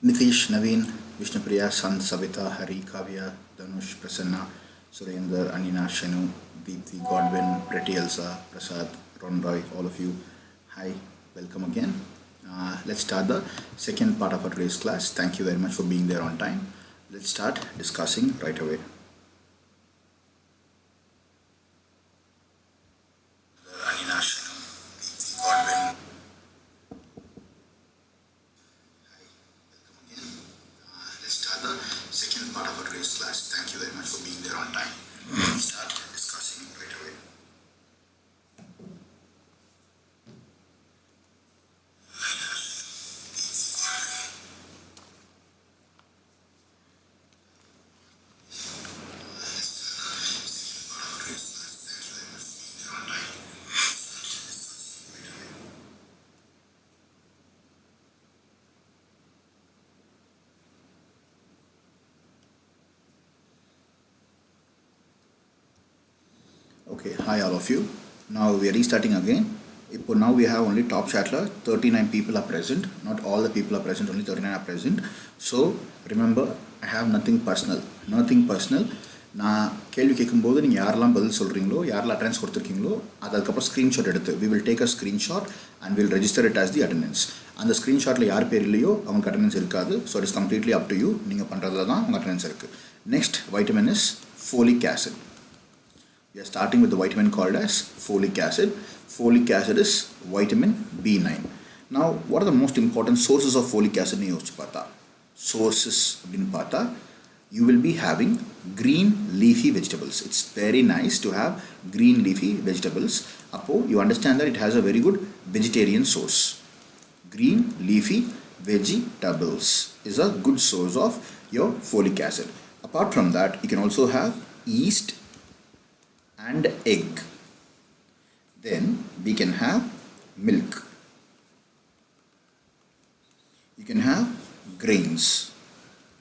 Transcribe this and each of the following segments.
Nitish, Naveen, Vishnupriya, Sant, Savita, Hari, Kavya, Dhanush, Prasanna, Surendra, Anina, Shanu, Deepthi, Godwin, Pretty Elsa, Prasad, Ron Roy, all of you. Hi, welcome again. Let's start the second part of our today's class. Thank you very much for being there on time. Let's start discussing right away. Anina, Shanu, Deepthi, Godwin. Let's start the second part of our today's class. Thank you very much for being there on time. Let's start discussing right away. Okay, hi all of you. Now we are restarting again. Now we have only top chatler, 39 people are present. Not all the people are present, only 39 are present. So remember, I have nothing personal. Nothing personal. நான் கேள்வி கேட்கும்போது நீங்கள் யாரெல்லாம் பதில் சொல்கிறீங்களோ யாரெல்லாம் attendance கொடுத்துருக்கீங்களோ அதுக்கப்புறம் screenshot எடுத்து we will take a screenshot and we'll register it as the attendance. அந்த ஸ்க்ரீன்ஷாட்டில் யார் பேர் இல்லையோ அவங்களுக்கு அட்டெண்டன்ஸ் இருக்காது. So it is completely up to you. நீங்கள் பண்ணுறதுல தான் உங்கள் அட்டெண்டன்ஸ் இருக்குது. Next vitamin is folic acid. We are starting with the vitamin called as folic acid. Folic acid is vitamin B9. Now, what are the most important sources of folic acid? Sources, you will be having green leafy vegetables. It's very nice to have green leafy vegetables. You understand that it has a very good vegetarian source. Green leafy vegetables is a good source of your folic acid. Apart from that, you can also have yeast and egg. Then we can have milk. You can have grains,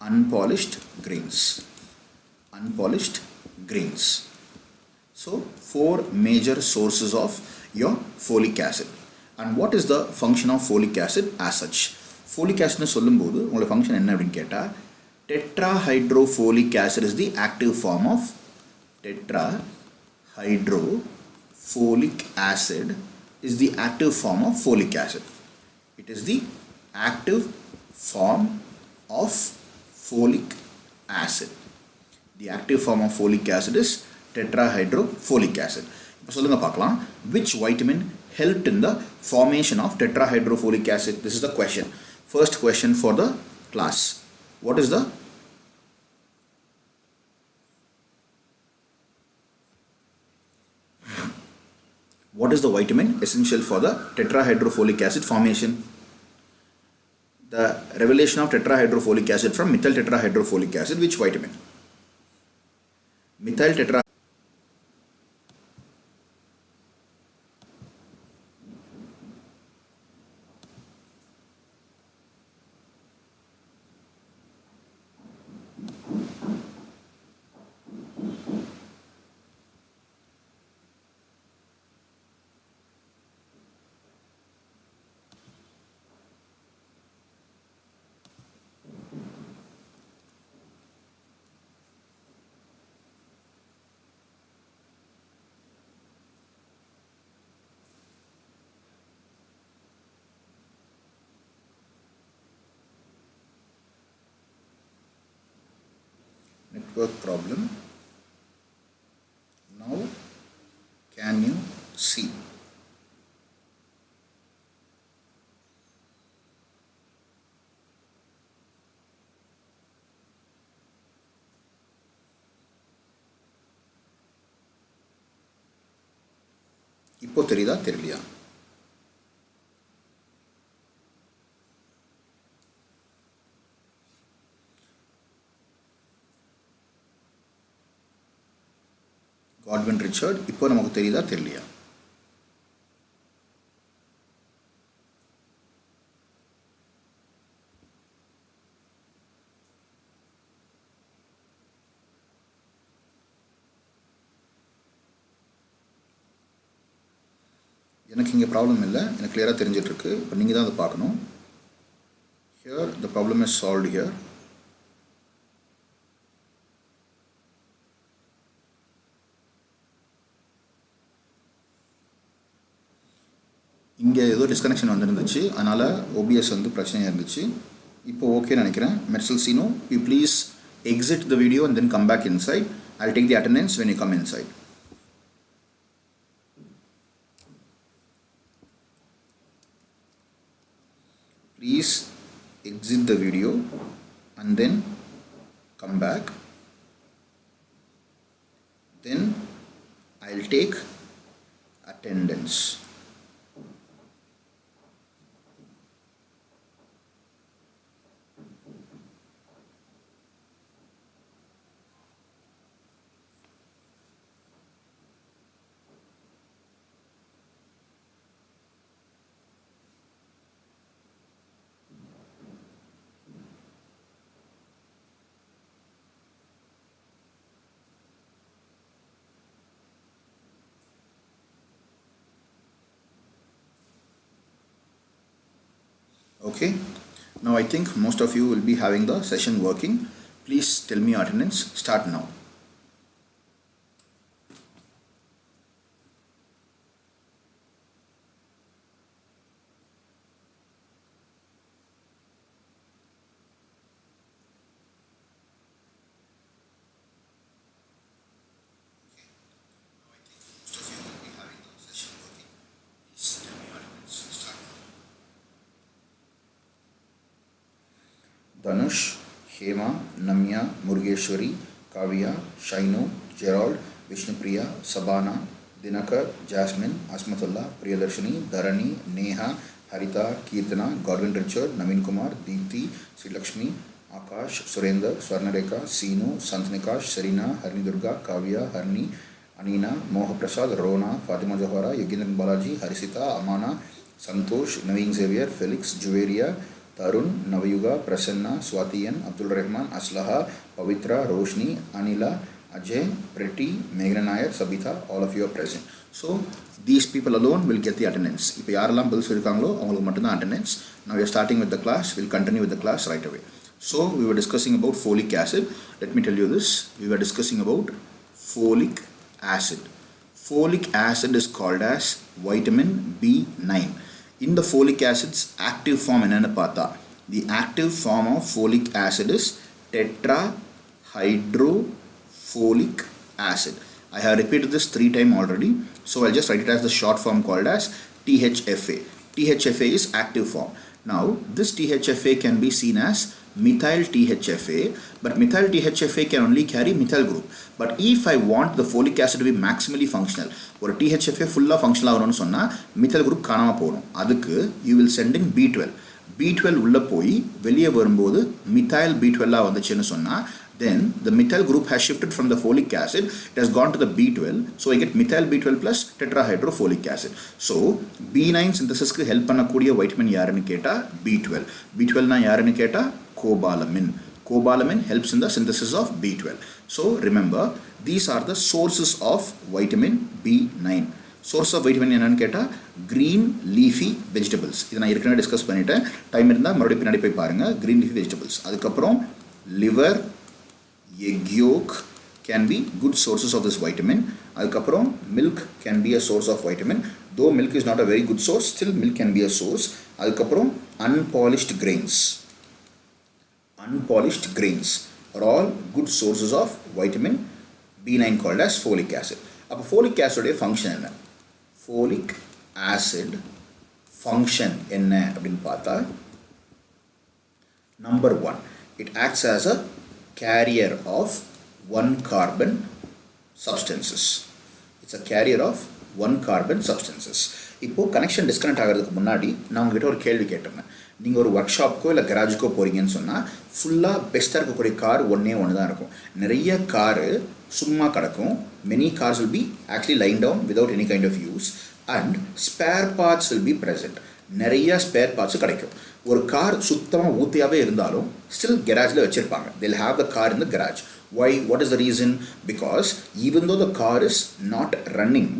unpolished grains. So 4 major sources of your folic acid. And what is the function of folic acid as such? Folic acid nu sollumbodhu ungal function enna appdin ketta, tetrahydrofolic acid is the active form of tetrahydrofolic acid is the active form of folic acid. It is the active form of folic acid. The active form of folic acid is tetrahydrofolic acid. இப்போ சொல்லுங்க பார்க்கலாம், which vitamin helped in the formation of tetrahydrofolic acid? This is the question. First question for the class. What is the vitamin essential for the tetrahydrofolic acid formation? The revelation of tetrahydrofolic acid from methyl tetrahydrofolic acid, which vitamin? Methyl tetra network problem. Now can you see? இப்போ தெரியுதா தெரியலையா? Godwin Richard, இப்போ நமக்கு தெரியுதா தெரியலையா? எனக்கு இங்கே problem இல்லை, எனக்கு கிளியராக தெரிஞ்சிட்ருக்கு. இப்போ நீங்கள் தான் அதை பார்க்கணும். Here the problem is solved here. இங்கே ஏதோ டிஸ்கனெக்ஷன் வந்துருந்துச்சு, அதனால் OBS வந்து பிரச்சனையாக இருந்துச்சு. இப்போ ஓகே நினைக்கிறேன். Metzelcino, you please exit the video and then come back inside. I'll take the attendance when you come inside. Please exit the video and then come back. Then I'll take attendance. Okay, now I think most of you will be having the session working. Please tell me your attendance. Start now. Dhanush, Hema, Namya, Murugeshwari, Kavya, Shainu, Gerald, Vishnupriya, Sabana, Dinakar, Jasmine, Asmatullah, Priyadarshini, Dharani, Neha, Harita, Kirtana, Godwin Richard, Naveen Kumar, Deepthi, Sri Lakshmi, Akash, Surendra, Swarnareka, Seenu, Santhnikash, Serena, Harni Durga, Kavya, Harni, Anina, Moha Prasad, Rona, Fatima Johara, Yogendran Balaji, Harisita, Amana, Santosh, Naveen Xavier, Felix, Juveria, Tarun, Navayuga, Prasanna, Swatiyan, Abdul Rahman, Aslaha, Pavitra, Roshni, Anila, Ajay, Pretty, Meghna Nair, Sabitha, all of you are present. So these people alone will get the attendance. If you are bills attendance. Now we are starting with the class. We'll continue with the class right away. So we were discussing about folic acid. Let me tell you this. We were discussing about folic acid. Folic acid is called as vitamin B9. In the folic acid's active form enna paatha, the active form of folic acid is tetrahydrofolic acid. I have repeated this 3 times already, so I'll just write it as the short form called as THFA. THFA is active form. Now this THFA can be seen as methyl THFA, but methyl THFA can only carry methyl group. But if I want the folic acid to be maximally functional, or THFA full functional ஆகணும்னு சொன்னா methyl group காணாம போகணும். அதுக்கு you will send in B12. B12 உள்ள போய் வெளியே வரும்போது methyl B12 வந்துச்சுன்னு சொன்னா, then the methyl group has shifted from the folic acid, it has gone to the B12, so I get methyl B12 plus tetrahydrofolic acid. So B9 synthesis க்கு help பண்ணக்கூடிய vitamin யாருன்னு கேட்டா B12. B12 னா யாருன்னு கேட்டா cobalamin. Cobalamin helps in the synthesis of B12. So remember, these are the sources of vitamin B9. Source of vitamin என்னன்னு கேட்டா green leafy vegetables. இதை நான் ஏற்கனவே டிஸ்கஸ் பண்ணிட்டேன். டைம் இருந்தால் மறுபடியும் பின்னாடி போய் பாருங்க. green leafy vegetables. அதுக்கப்புறம் liver, egg yolk can be good sources of this vitamin. அதுக்கப்புறம் milk can be a source of vitamin. Though milk is not a very good source, still milk can be a source. அதுக்கப்புறம் unpolished grains. Unpolished grains are all good sources of vitamin B9 called as folic acid. அப்போ folic acid function என்ன? Folic acid function என்ன அப்படின்னு பார்த்தா, number 1, it acts as a carrier of 1 carbon substances. It's a carrier of 1 carbon substances. இப்போ connection disconnect ஆகிறதுக்கு முன்னாடி நான் உங்ககிட்ட ஒரு கேள்வி கேட்டிருந்தேன். நீங்கள் ஒரு ஒர்க் ஷாப்புக்கோ இல்லை கராஜுக்கோ போகிறீங்கன்னு சொன்னால் ஃபுல்லாக பெஸ்ட்டாக இருக்கக்கூடிய கார் ஒன்று தான் இருக்கும். நிறைய காரு சும்மா கிடக்கும். Many cars will be actually line down without any kind of use, and spare parts will be present. நிறைய ஸ்பேர் பார்ட்ஸு கிடைக்கும். ஒரு கார் சுத்தமாக ஊத்தியாகவே இருந்தாலும் ஸ்டில் கராஜில் வச்சுருப்பாங்க. they'll have the car in the garage. Why? What is the reason? Because even though the car is not running,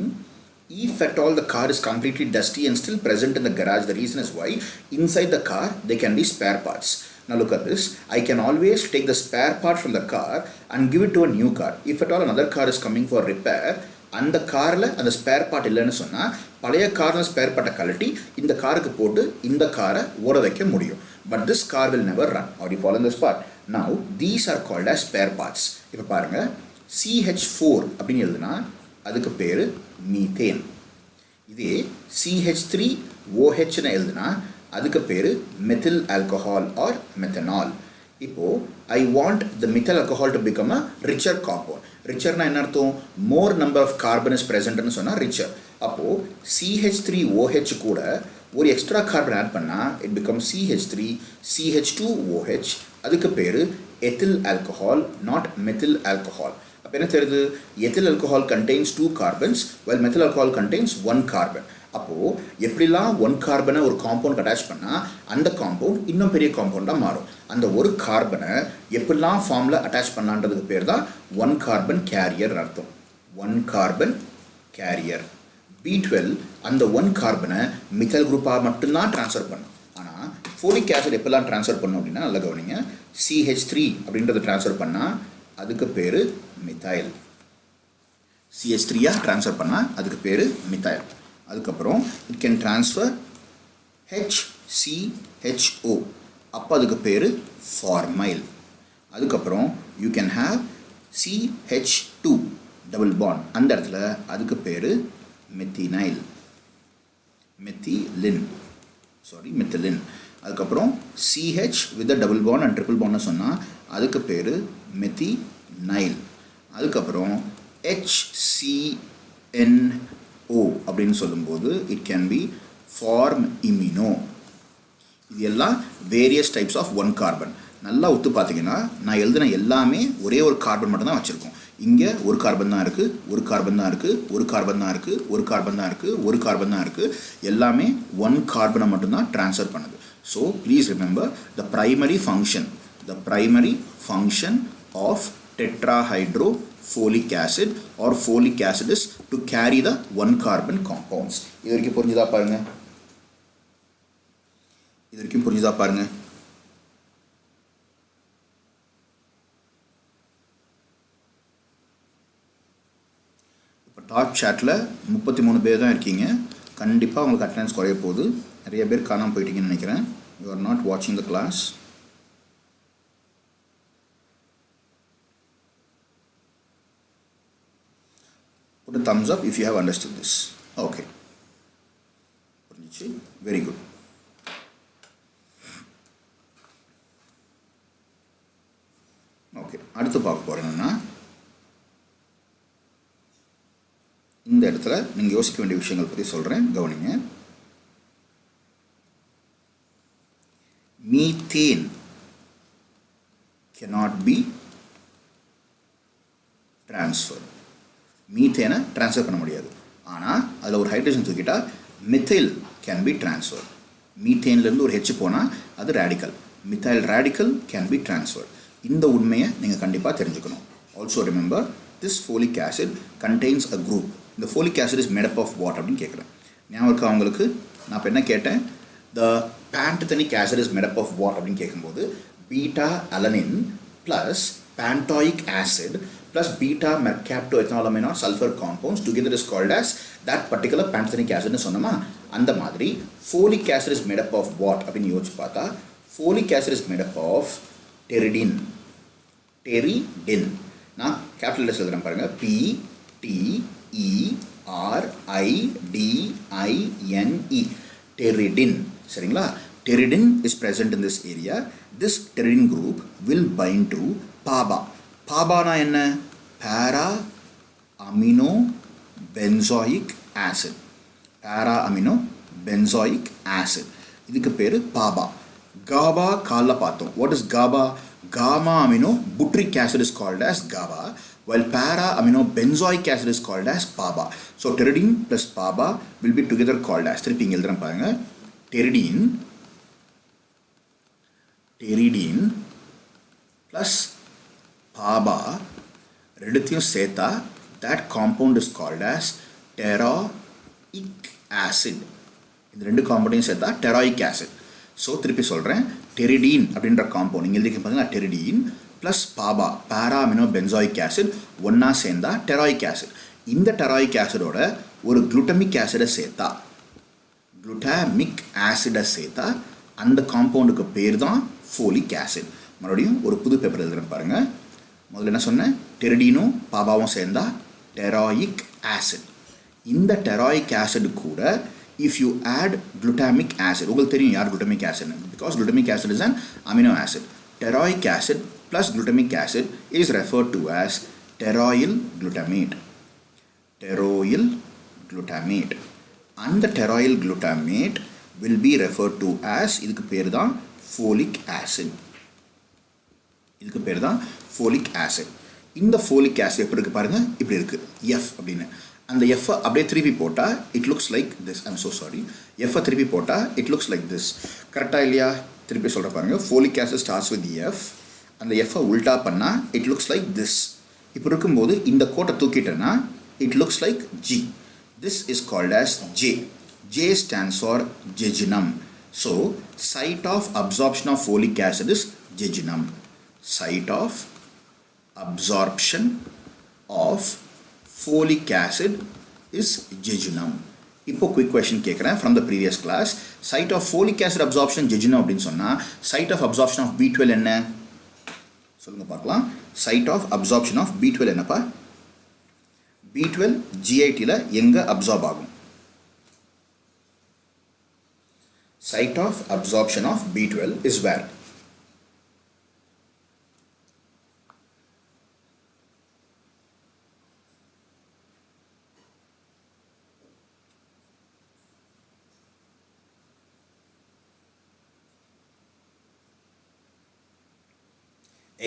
If at all the car is completely dusty and still present in the garage, the reason is why inside the car there can be spare parts. Now look at this. I can always take the spare part from the car and give it to a new car. If at all another car is coming for repair, அந்த காரில் அந்த spare part இல்லைன்னு சொன்னால் பழைய காரில் spare பார்ட்டை கழட்டி இந்த காருக்கு போட்டு இந்த காரை ஓட வைக்க முடியும். But this car will never run. How do you follow this part? Now these are called as spare parts. இப்போ பாருங்கள், CH4 அப்படின்னு எழுதுனா அதுக்கு பேர் மீத்தேன். இதே CH3OHன்னு எழுதுனா அதுக்கு பேர் மெத்தில் ஆல்கஹால் ஆர் மெத்தனால். இப்போது I want the methyl alcohol to become a richer compound. ரிச்சர்னா என்ன அர்த்தம்? More number of carbon is ப்ரெசென்ட்னு சொன்னால் ரிச்சர். அப்போது CH3OH கூட ஒரு எக்ஸ்ட்ரா கார்பன் ஆட் பண்ணால் இட் பிகம் CH3CH2OH. அதுக்கு பேர் ethyl alcohol, not methyl alcohol. அப்போ என்ன தெரியுது? Ethyl alcohol contains 2 carbons while methyl alcohol contains 1 carbon. அப்போது எப்படிலாம் 1 கார்பனை ஒரு காம்பவுண்ட் அட்டாச் பண்ணால் அந்த காம்பவுண்ட் இன்னும் பெரிய காம்பவுண்டாக மாறும். அந்த ஒரு கார்பனை எப்படிலாம் ஃபார்மில் அட்டாச் பண்ணலான்றதுக்கு பேர் தான் 1 carbon கேரியர் அர்த்தம். 1 carbon கேரியர். B12 அந்த 1 கார்பனை மித்தல் குரூப்பாக மட்டும்தான் ட்ரான்ஸ்ஃபர் பண்ணும். ஆனால் ஃபோலிக் ஆசிட் எப்பெல்லாம் ட்ரான்ஸ்ஃபர் பண்ணும் அப்படின்னா நல்லா கவனிங்க. CH3 அப்படின்றத ட்ரான்ஸ்ஃபர் பண்ணால் அதுக்கு பேர் மித்தைல். CH3 ட்ரான்ஸ்ஃபர் பண்ணால் அதுக்கு பேர் மித்தைல். அதுக்கப்புறம் இட் கேன் ட்ரான்ஸ்ஃபர் HCHO, அப்போ அதுக்கு பேர் ஃபார்மைல். அதுக்கப்புறம் you can have CH2 double bond, அந்த இடத்துல அதுக்கு பேர் மெத்தினைல், மெத்திலின். அதுக்கப்புறம் CH with double bond and triple பாண்ட்னு சொன்னால் அதுக்கு பேர் மெத்தினைல். அதுக்கப்புறம் HCNO அப்படின்னு சொல்லும்போது it can be form imino. இது எல்லாம் வேரியஸ் டைப்ஸ் ஆஃப் 1 கார்பன். நல்லா ஒத்து பார்த்தீங்கன்னா நான் எழுதின எல்லாமே ஒரே ஒரு கார்பன் மட்டும் தான் வச்சுருக்கோம். இங்கே ஒரு கார்பன் தான் இருக்குது, ஒரு கார்பன் தான் இருக்குது, ஒரு கார்பன் தான் இருக்குது, ஒரு கார்பன் தான் இருக்குது, ஒரு கார்பன் தான் இருக்குது. எல்லாமே 1 கார்பனை மட்டும்தான் ட்ரான்ஸ்ஃபர் பண்ணுது. So please remember the primary function of tetrahydrofolic acid or folic acid is to carry the 1 carbon compounds. இது வரைக்கும் புரிஞ்சுதா பாருங்க. இப்போ டாப் சாட்டில் 33 பேர் தான் இருக்கீங்க. கண்டிப்பாக உங்களுக்கு அட்டெண்டன்ஸ் குறைய போகுது. நிறைய பேர் காணாமல் போயிட்டீங்கன்னு நினைக்கிறேன். யூ ஆர் நாட் வாட்சிங் த class. Put a thumbs up if you have understood this. Okay. Very good. Okay. அடுத்து பார்க்க போறேன்னா இந்த இடத்துல நீங்கள் யோசிக்க வேண்டிய விஷயங்கள் பற்றி சொல்கிறேன், கவனிங்க. Methane cannot be transferred. மீத்தேனை ட்ரான்ஸ்ஃபர் பண்ண முடியாது. ஆனால் அதில் ஒரு ஹைட்ரஜன் தூக்கிட்டால் மித்தைல் கேன் பி ட்ரான்ஸ்ஃபர். மீத்தேன்லேருந்து ஒரு ஹெச் போனால் அது radical. Methyl radical can be transfer. இந்த உண்மையை நீங்கள் கண்டிப்பாக தெரிஞ்சுக்கணும். Also remember this folic acid contains a group. இந்த folic acid is made up of what அப்படின்னு கேட்குறேன். ஞாபகம் இருக்கா அவங்களுக்கு? நான் இப்போ என்ன கேட்டேன்? The pantothenic acid is made up of what அப்படின்னு கேட்கும்போது beta alanine plus pantoic acid plus beta mercaptoethanolamine or sulfur compounds together is called as that particular pantothenic acid னு சொன்னோமா. அந்த மாதிரி folic acid is made up of what அப்படின்னு யோசிச்சு பார்த்தா folic acid is made up of pteridin. நான் capital letters எழுதுறேன் பாருங்க. PTERIDINE, pteridin. சரிங்களா? Pteridin is present in this area. This pteridin group will bind to PABA. PABA என்ன? Para amino benzoic acid. Para amino benzoic acid. இதுக்கு பேரு PABA. Gaba கால்ல பார்த்தோம். What is Gaba? Gamma amino butyric acid is called as Gaba, while para amino benzoic acid is called as PABA. So pteridin plus PABA will be together called as, திருப்பி இங்க எழுதுறேன் பாருங்க. Pteridin plus PABA ரெண்டுத்தையும் சேர்த்தா that compound is called as tetrahydrofolate. acid. இந்த ரெண்டு காம்பவுண்டையும் சேர்த்தா டெராயிக் acid. So திருப்பி சொல்கிறேன், டெரிடீன் அப்படின்ற காம்பவுண்ட் இங்கே எழுதிக்க பார்த்தீங்கன்னா டெரிடீன் ப்ளஸ் பாபா பாராமினோ பென்சாயிக் ஆசிட் ஒன்றா சேர்ந்தா டெராயிக் ஆசிட். இந்த டெராயிக் ஆசிடோட ஒரு குளுட்டமிக் ஆசிடை சேர்த்தா அந்த காம்பவுண்டுக்கு பேர் தான் ஃபோலிக் ஆசிட். மறுபடியும் ஒரு புது பேப்பர் எழுதுறேன் பாருங்கள். முதல்ல என்ன சொன்னேன், டெரிடீனும் பாபாவும் சேர்ந்தா டெராயிக் ஆசிட். இந்த டெராயிக் ஆசிட் கூட if you add glutamic acid, உங்களுக்கு தெரியும் யார் glutamic acid, because glutamic acid is an amino acid. Teroic acid plus glutamic acid is referred to as teroyl glutamate. Teroyl glutamate. And the teroyl glutamate will be referred to as, இதுக்கு பேர் தான் folic acid. இதுக்கு பேர் தான் folic acid. இந்த folic acid எப்படி இருக்கு பாருங்க, இப்படி இருக்கு F அப்படின்னு. அந்த F அப்படியே திருப்பி போட்டால் it looks like this. I'm so sorry. F திருப்பி போட்டால் it looks like this. கரெக்டாக இல்லையா? திருப்பி சொல்கிற பாருங்க. Folic acid starts with F. அந்த F உல்டா பண்ணால் it looks like this. இப்போ இருக்கும்போது இந்த கோட்டை தூக்கிட்டேன்னா it looks like G. This is called as J. J stands for jejunum. So site of absorption of folic acid is jejunum. Site of absorption of folic acid is jejunum. இப்போ quick question கேட்குறேன் from the previous class. Site of folic acid absorption jejunum அப்படின்னு சொன்னால் site of absorption of B12 என்ன சொல்லுங்க பார்க்கலாம். Site of absorption of B12 என்னப்பா? B12 GITல எங்கே absorb ஆகும்? Site of absorption of B12 is where?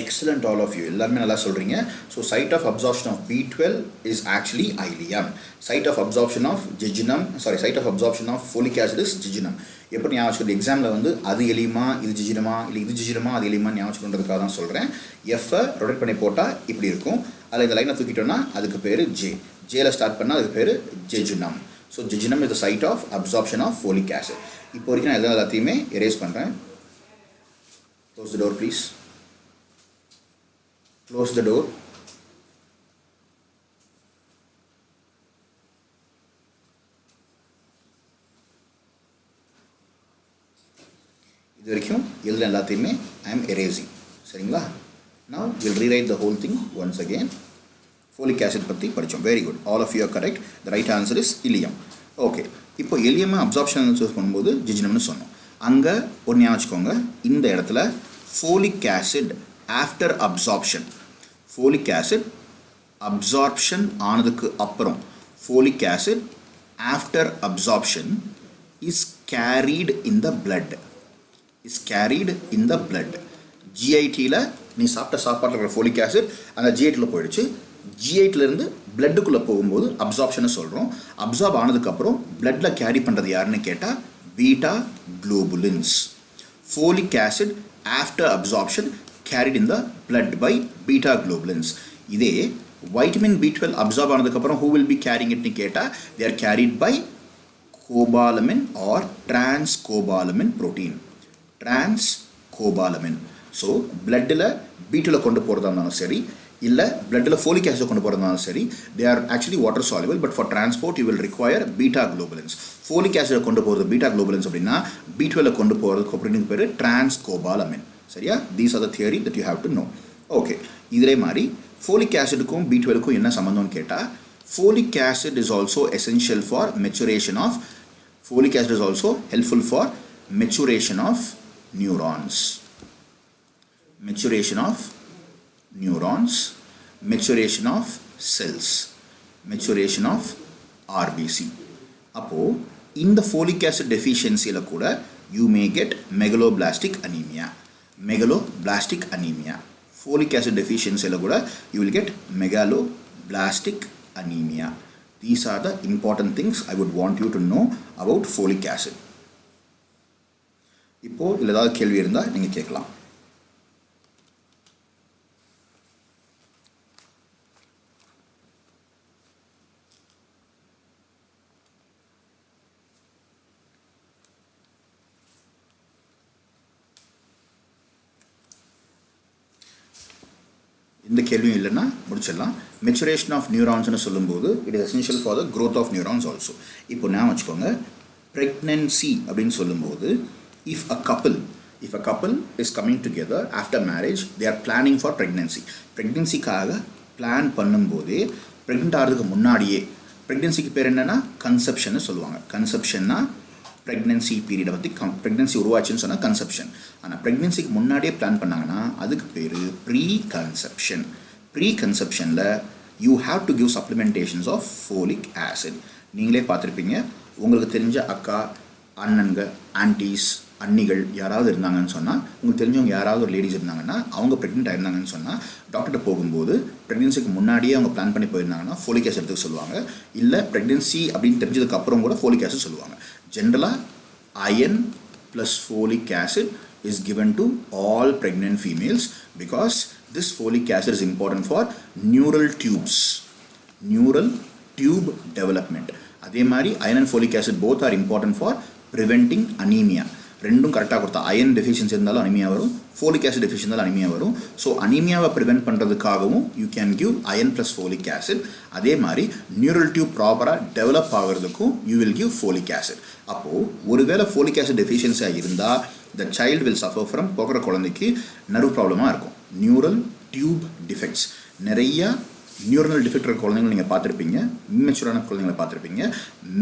Excellent, all of you. எல்லாருமே நல்லா சொல்றீங்க. So site of absorption of B12 is actually ileum. Site of absorption of jejunum, site of absorption of folic acid is jejunum. எப்படி ஞாபகம் வச்சுக்கிறது, எக்ஸாமில் வந்து அது எலியுமா இது ஜிஜினமா இல்லை இது ஜிஜினமா அது எலியுமா ஞாபகம் வச்சுக்கிறதுக்காக தான் சொல்கிறேன். எஃப்ஐ ரொட்டேட் பண்ணி போட்டால் இப்படி இருக்கும். அதில் இந்த லைனை தூக்கிட்டோம்னா அதுக்கு பேர் ஜே. ஜேல ஸ்டார்ட் பண்ணால் அதுக்கு பேர் jejunum. So jejunum is the site of absorption of folic acid. இப்போ வரைக்கும் நான் எல்லாத்தையுமே எரேஸ் பண்ணுறேன். Close the door please. Close the door. இது வரைக்கும் எழுதுன எல்லாத்தையுமே I am erasing. சரிங்களா? Now we'll rewrite the whole thing once again. Folic acid பற்றி படித்தோம். Very good. All of you are correct. The right answer is ileum. Okay. இப்போ ileum absorption choose பண்ணும்போது ஜிஜினம்னு சொன்னோம். அங்கே ஒரு ஞாபகம் வச்சுக்கோங்க, இந்த இடத்துல folic acid after absorption, folic acid absorption ஆனதுக்கு அப்புறம் folic acid after absorption is carried in the blood. GITல நீ சாப்பிட்ட சாப்பாட்டில் இருக்கிற folic acid அந்த GITல போயிடுச்சு. GITலேருந்து பிளட்டுக்குள்ளே போகும்போது அப்சார்ப்ஷனை சொல்கிறோம். அப்சார்ப் ஆனதுக்கப்புறம் பிளட்டில் கேரி பண்ணுறது யாருன்னு கேட்டால் beta globulins. folic acid after absorption carried in the blood by beta globulins. இதே vitamin B12 absorb ஆனதுக்கப்புறம் who will be carrying it னு கேட்டால் they are carried by cobalamin or transcobalamin protein. Transcobalamin. So பிளட்டில் B12 கொண்டு போகிறதா இருந்தாலும் சரி, இல்லை பிளட்டில் ஃபோலிக் ஆசிட் கொண்டு போகிறதாலும் சரி, they are actually water soluble, but for transport you will require beta globulins. Folic ஆசிடை கொண்டு போகிறது பீட்டா குளோபுலின்ஸ் அப்படின்னா B12 கொண்டு போகிறதுக்கு அப்படின்னு பேர் transcobalamin. சரியா? These are the theory that you have to know. Okay. இதே மாதிரி folic acidக்கும் B12க்கும் என்ன சம்பந்தம்னு கேட்டால் folic acid is also essential for maturation of, folic acid is also helpful for maturation of neurons. Maturation of neurons, maturation of cells, maturation of RBC. அப்போ இந்த folic acid deficiencyல கூட you may get megaloblastic anemia. Folic acid deficiency கூட you will get megaloblastic anemia. These are the important things I would want you to know about folic acid. இப்போ இல்ல ஏதாவது கேள்வி இருந்தா நீங்க கேட்கலாம். இந்த கேள்வியும் இல்லைன்னா முடிச்சிடலாம். மெச்சுரேஷன் ஆஃப் நியூரான்ஸ்னு சொல்லும்போது it is essential for the growth of neurons also. இப்போ நான் வச்சுக்கோங்க, ப்ரெக்னன்சி அப்படின்னு சொல்லும்போது if a couple is coming together after marriage, they are planning for pregnancy. ப்ரெக்னன்சிக்காக பிளான் பண்ணும்போதே ப்ரெக்னென்ட் ஆகிறதுக்கு முன்னாடியே, ப்ரெக்னன்சிக்கு பேர் என்னென்னா கன்செப்ஷன்னு சொல்லுவாங்க. கன்செப்ஷன்னா ப்ரெக்னன்சி பீரியடை பற்றி ப்ரெக்னன்சி உருவாச்சுன்னு சொன்னால் கன்செப்ஷன். ஆனால் ப்ரெக்னன்சிக்கு முன்னாடியே பிளான் பண்ணாங்கன்னா அதுக்கு பேர் ப்ரீ கன்செப்ஷன். ப்ரீ கன்செப்ஷனில் you have to give supplementations of folic acid. நீங்களே பார்த்துருப்பீங்க, உங்களுக்கு தெரிஞ்ச அக்கா, அண்ணன்க, ஆன்டிஸ், அண்ணிகள் யாராவது இருந்தாங்கன்னு சொன்னால், உங்களுக்கு தெரிஞ்சவங்க யாராவது ஒரு லேடிஸ் இருந்தாங்கன்னா, அவங்க ப்ரெக்னென்ட் ஆயிருந்தாங்கன்னு சொன்னால் டாக்டர்கிட்ட போகும்போது ப்ரெக்னன்சிக்கு முன்னாடியே அவங்க பிளான் பண்ணி போயிருந்தாங்கன்னா ஃபோலிக் ஆசிட் எடுத்துக்க சொல்லுவாங்க. இல்லை ப்ரெக்னன்சி அப்படின்னு தெரிஞ்சதுக்கப்புறம் கூட ஃபோலிக் ஆசிட் சொல்லுவாங்க. ஜென்ரலாக iron plus folic acid is given to all pregnant females because this folic acid is important for neural tube development. அதே மாதிரி iron and folic acid both are important for preventing anemia. ரெண்டும் கரெக்டாக கொடுத்தா iron deficiency இருந்தாலும் anaemia வரும், folic acid deficiency இருந்தாலும் anaemia வரும். So அனிமியாவை ப்ரிவென்ட் பண்ணுறதுக்காகவும் you can give iron plus folic acid. அதே மாதிரி நியூரல் டியூப் ப்ராப்பராக டெவலப் ஆகிறதுக்கும் you will give folic acid. அப்போது ஒருவேளை ஃபோலிக் ஆசிட் டெஃபிஷியன்சியாக இருந்தால் the child will suffer from, போகிற குழந்தைக்கு நர்வ் ப்ராப்ளமாக இருக்கும், நியூரல் டியூப் டிஃபெக்ட்ஸ். நிறையா நியூரல் டிஃபெக்ட் இருக்கிற குழந்தைங்க நீங்கள் பார்த்துருப்பீங்க, இம்மெச்சூரான குழந்தைங்களை பார்த்துருப்பீங்க,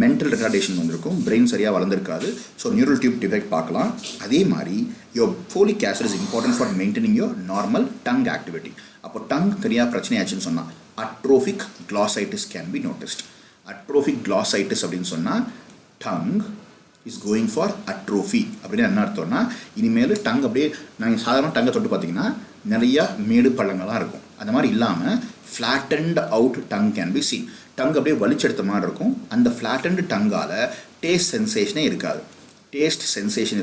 மென்டல் ரிட்டார்டேஷன் வந்திருக்கும், பிரெயின் சரியாக வளர்ந்துருக்காது. ஸோ நியூரல் டியூப் டிஃபெக்ட் பார்க்கலாம். அதே மாதிரி your folic acid is important for maintaining your normal tongue activity. அப்போ டங் தெரியாத பிரச்சனை ஆச்சுன்னு சொன்னால் atrophic glossitis can be noticed. Atrophic glossitis அப்படின்னு சொன்னால் tongue is going for atrophy அப்படின்னு என்ன அர்த்தம்னா, இனிமேல் டங் அப்படியே நாங்கள் சாதாரண டங்கை தொட்டு பார்த்தீங்கன்னா நிறையா மேடு பள்ளங்களாக இருக்கும். அந்த மாதிரி இல்லாமல் flattened out tongue can be seen. Tongue அப்படியே வலிச்செடுத்த மாதிரி இருக்கும். அந்த flattened டங்கால் டேஸ்ட் சென்சேஷன்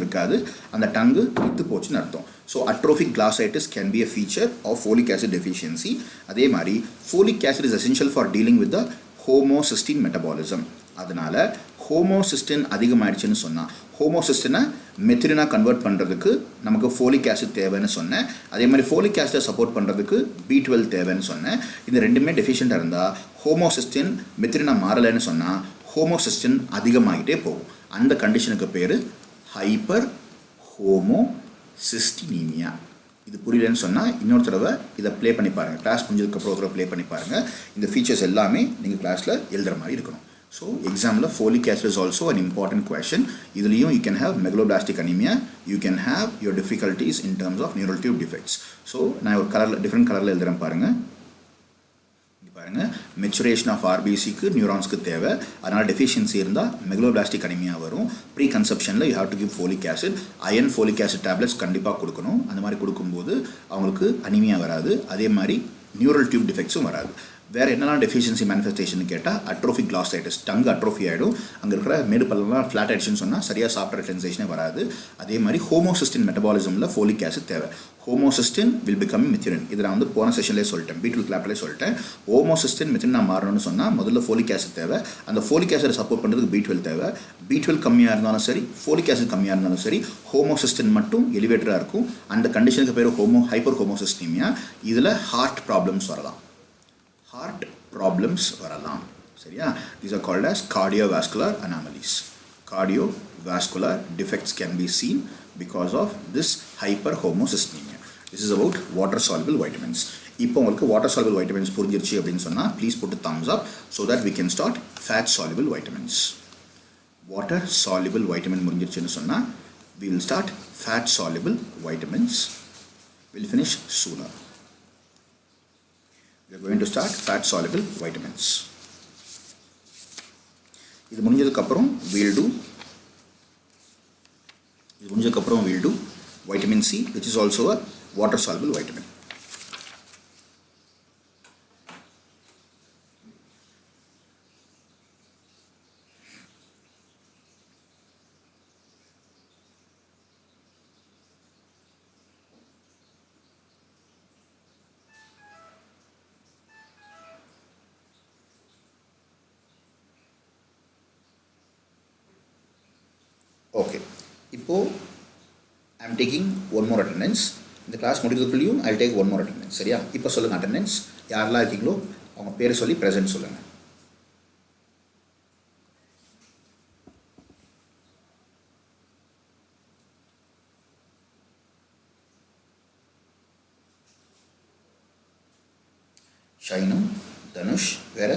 இருக்காது. அந்த டங்கு வித்து போச்சுன்னு அர்த்தம். So atrophic glossitis can be a feature of folic acid deficiency. அதே மாதிரி folic acid is essential for dealing with the homocysteine metabolism. அதனால் ஹோமோசிஸ்டின் அதிகமாகிடுச்சுன்னு சொன்னால், ஹோமோசிஸ்டினை மெத்திரினா கன்வெர்ட் பண்ணுறதுக்கு நமக்கு ஃபோலிக் ஆசிட் தேவைன்னு சொன்னேன். அதே மாதிரி ஃபோலிக் ஆசிட்டை சப்போர்ட் பண்ணுறதுக்கு B12 தேவைன்னு சொன்னேன். இந்த ரெண்டுமே டெஃபிஷியண்ட்டாக இருந்தால் ஹோமோசிஸ்டின் மெத்திரினா மாறலைன்னு சொன்னால் ஹோமோசிஸ்டின் அதிகமாகிட்டே போகும். அந்த கண்டிஷனுக்கு பேர் ஹைப்பர் ஹோமோசிஸ்டினீமியா. இது புரியலன்னு சொன்னால் இன்னொரு தடவை இதை ப்ளே பண்ணி பாருங்கள். கிளாஸ் முடிஞ்சதுக்கப்புறம் ஒரு தடவை ப்ளே பண்ணி பாருங்கள். இந்த ஃபீச்சர்ஸ் எல்லாமே நீங்கள் கிளாஸில் எழுதுகிற மாதிரி இருக்கணும். So, example of folic acid is also an important question. இதுலேயும் you can have megaloblastic anemia, you can have your difficulties in terms of neural tube defects. So, நான் ஒரு கலரில் டிஃப்ரெண்ட் கலரில் எழுதுகிறேன் பாருங்கள். மெச்சுரேஷன் ஆஃப் ஆர்பிசிக்கு நியூரான்ஸ்க்கு தேவை, அதனால் டெஃபிஷியன்சி இருந்தால் மெகலோபிளாஸ்டிக் அனிமியா வரும். ப்ரீ கன்செப்ஷனில் you have to give folic acid, iron folic acid tablets கண்டிப்பாக கொடுக்கணும். அந்த மாதிரி கொடுக்கும்போது அவங்களுக்கு அனிமியா வராது, அதே மாதிரி நியூரல் டியூப் டிஃபெக்ட்ஸும் வராது. வேறு என்னெல்லாம் டெஃபிஷியன்சி மேனிஃபெஸ்டேஷன் கேட்டால் அட்ரோஃபிக் கிளாசைட்டிஸ், டங் அட்ரோஃபி ஆகிடும், அங்கே இருக்கிற மேடு பல்லெல்லாம் ஃப்ளாட் ஆகிடுச்சுன்னு சொன்னால் சரியாக சாப்பிட்ற டென்சேஷனே வராது. அதே மாதிரி ஹோமோசிஸ்டின் மெட்டபாலிசமில் ஃபோலிக் ஆசிட் தேவை. Homocysteine will become methionine. இதை நான் போன செஷன்லேயே சொல்லிட்டேன், B12 கிளாப்லேயே சொல்லிட்டேன். ஹோமோசிஸ்டின் மெத்திரின் நான் மாறணும்னு சொன்னால் முதல்ல ஃபோலிக் ஆசிட் தேவை. அந்த ஃபோலிக் ஆசிட் சப்போர்ட் பண்ணுறதுக்கு B12 தேவை. B12 கம்மியாக இருந்தாலும் சரி, ஃபோலிக் ஆசிட் கம்மியாக இருந்தாலும் சரி, ஹோமோசிஸ்டின் மட்டும் எலிவேட்டராக இருக்கும். அந்த கண்டிஷனுக்கு பேர் ஹைப்பர் ஹோமோசிஸ்டீமியா. இதில் ஹார்ட் ப்ராப்ளம்ஸ் வரலாம். சரியா? These are called as cardiovascular anomalies. Cardiovascular defects can be seen because of this hyperhomocysteinemia. This is about water soluble vitamins. இப்போ உங்களுக்கு water soluble vitamins புரிஞ்சிருச்சு அப்படின்னு சொன்னால் please put a thumbs up so that we can start fat soluble vitamins. Water soluble vitamin முடிஞ்சிருச்சுன்னு சொன்னால் we will start fat soluble vitamins. We'll finish sooner. We are going to start fat soluble vitamins. இது முடிஞ்சதுக்கப்புறம் we'll do vitamin C, which is also a water soluble vitamin. Okay, இப்போ I am taking one more attendance. இந்த class முடிக்கிறதுக்குள்ளேயும் I take one more attendance. சரியா? இப்போ சொல்லுங்கள் attendance யாரெல்லாம் இருக்கீங்களோ அவங்க பேரை சொல்லி ப்ரெசென்ட் சொல்லுங்கள். ஷைனு, தனுஷ், வேற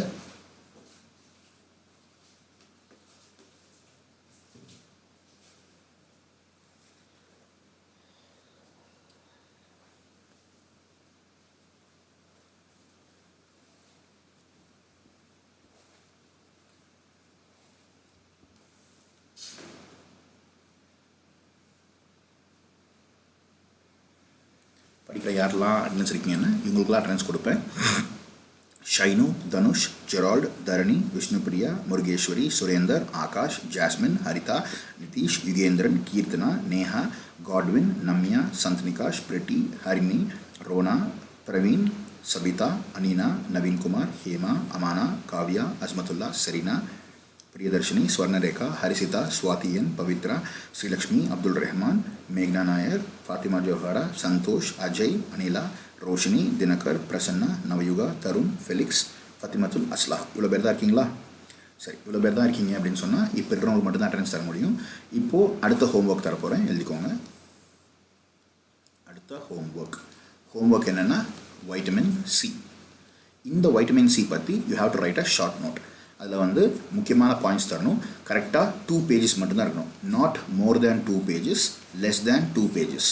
படிக்கிற யாரெல்லாம் அட்டெண்டன்ஸ் இருக்கீங்கன்னு இவங்களுக்குலாம் அட்டெண்டன்ஸ் கொடுப்பேன். Shainu, Dhanush, Gerald, Dharani, Vishnupriya, Murugeswari, Surendar, Akash, Jasmine, Haritha, Nitish, Yugendran, Keerthana, Neha, Godwin, Namya, Chandnikash, Priti, Harini, Rona, Praveen, Sabitha, Aneena, Naveenkumar, Hema, Amana, Kavya, Asmathullah, Serena, Priyadharshini, Swarnarekha, Harishitha, Swathiyan, Pavithra, Sreelakshmi, Abdul Rahman, மேக்னா நாயர், ஃபாத்திமா ஜோஹாரா, சந்தோஷ், அஜய், அனிலா, ரோஷினி, தினகர், பிரசன்னா, நவயுகா, தருண், ஃபெலிக்ஸ், ஃபத்திமத்துல் அஸ்லா. இவ்வளோ பேர் தான் இருக்கீங்களா? சரி, இவ்வளோ பேர் தான் இருக்கீங்க அப்படின்னு சொன்னால் இப்போ இருக்கிறவங்களுக்கு மட்டும்தான் அட்டெண்டன்ஸ் தர முடியும். இப்போது அடுத்த ஹோம்ஒர்க் தர போகிறேன், எழுதிக்கோங்க. அடுத்த ஹோம்ஒர்க் என்னென்னா வைட்டமின் சி. இந்த வைட்டமின் சி பற்றி you have to write a short note. அதில் முக்கியமான பாயிண்ட்ஸ் தரணும். கரெக்டாக 2 pages மட்டும்தான் இருக்கணும். Not more than 2 pages, less than 2 pages.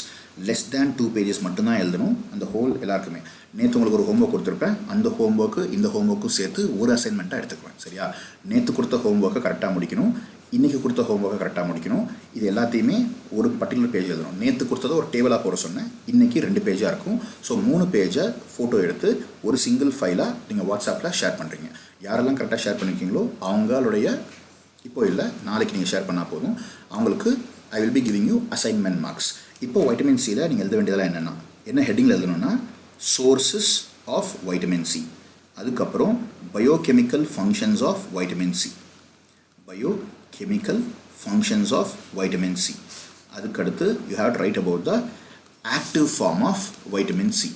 Less than 2 pages மட்டும்தான் எழுதணும் அந்த ஹோல் எல்லாருக்குமே. நேற்று உங்களுக்கு ஒரு ஹோம்ஒர்க் கொடுத்துருப்பேன். அந்த ஹோம்ஒர்க்கு இந்த ஹோம்ஒர்க்கும் சேர்த்து ஒரு அசைன்மெண்ட்டாக எடுத்துக்குவேன். சரியா? நேற்று கொடுத்த ஹோம்ஒர்க்கை கரெக்டாக முடிக்கணும், இன்றைக்கி கொடுத்த ஹோம்ஒர்க்கை கரெக்டாக முடிக்கணும். இது எல்லாத்தையுமே ஒரு பர்டிகுலர் பேஜ் எழுதணும். நேற்று கொடுத்ததை ஒரு டேபிளாக போட சொன்னேன், இன்றைக்கி 2 பேஜாக இருக்கும். ஸோ 3 பேஜை ஃபோட்டோ எடுத்து ஒரு சிங்கிள் ஃபைலாக நீங்கள் வாட்ஸ்அப்பில் ஷேர் பண்ணுறீங்க. யாரெல்லாம் கரெக்டாக ஷேர் பண்ணியிருக்கீங்களோ அவங்களுடைய இப்போ இல்லை நாளைக்கு நீங்கள் ஷேர் பண்ணால் போதும். அவங்களுக்கு I will be giving you assignment marks. இப்போ வைட்டமின் சியில் நீங்கள் எழுத வேண்டியதெல்லாம் என்னென்னா, என்ன ஹெட்டிங்கில் எழுதணும்னா சோர்சஸ் ஆஃப் வைட்டமின் சி, அதுக்கப்புறம் biochemical functions of vitamin C, biochemical functions of vitamin C. அதுக்கடுத்து you have to write about the active form of vitamin C.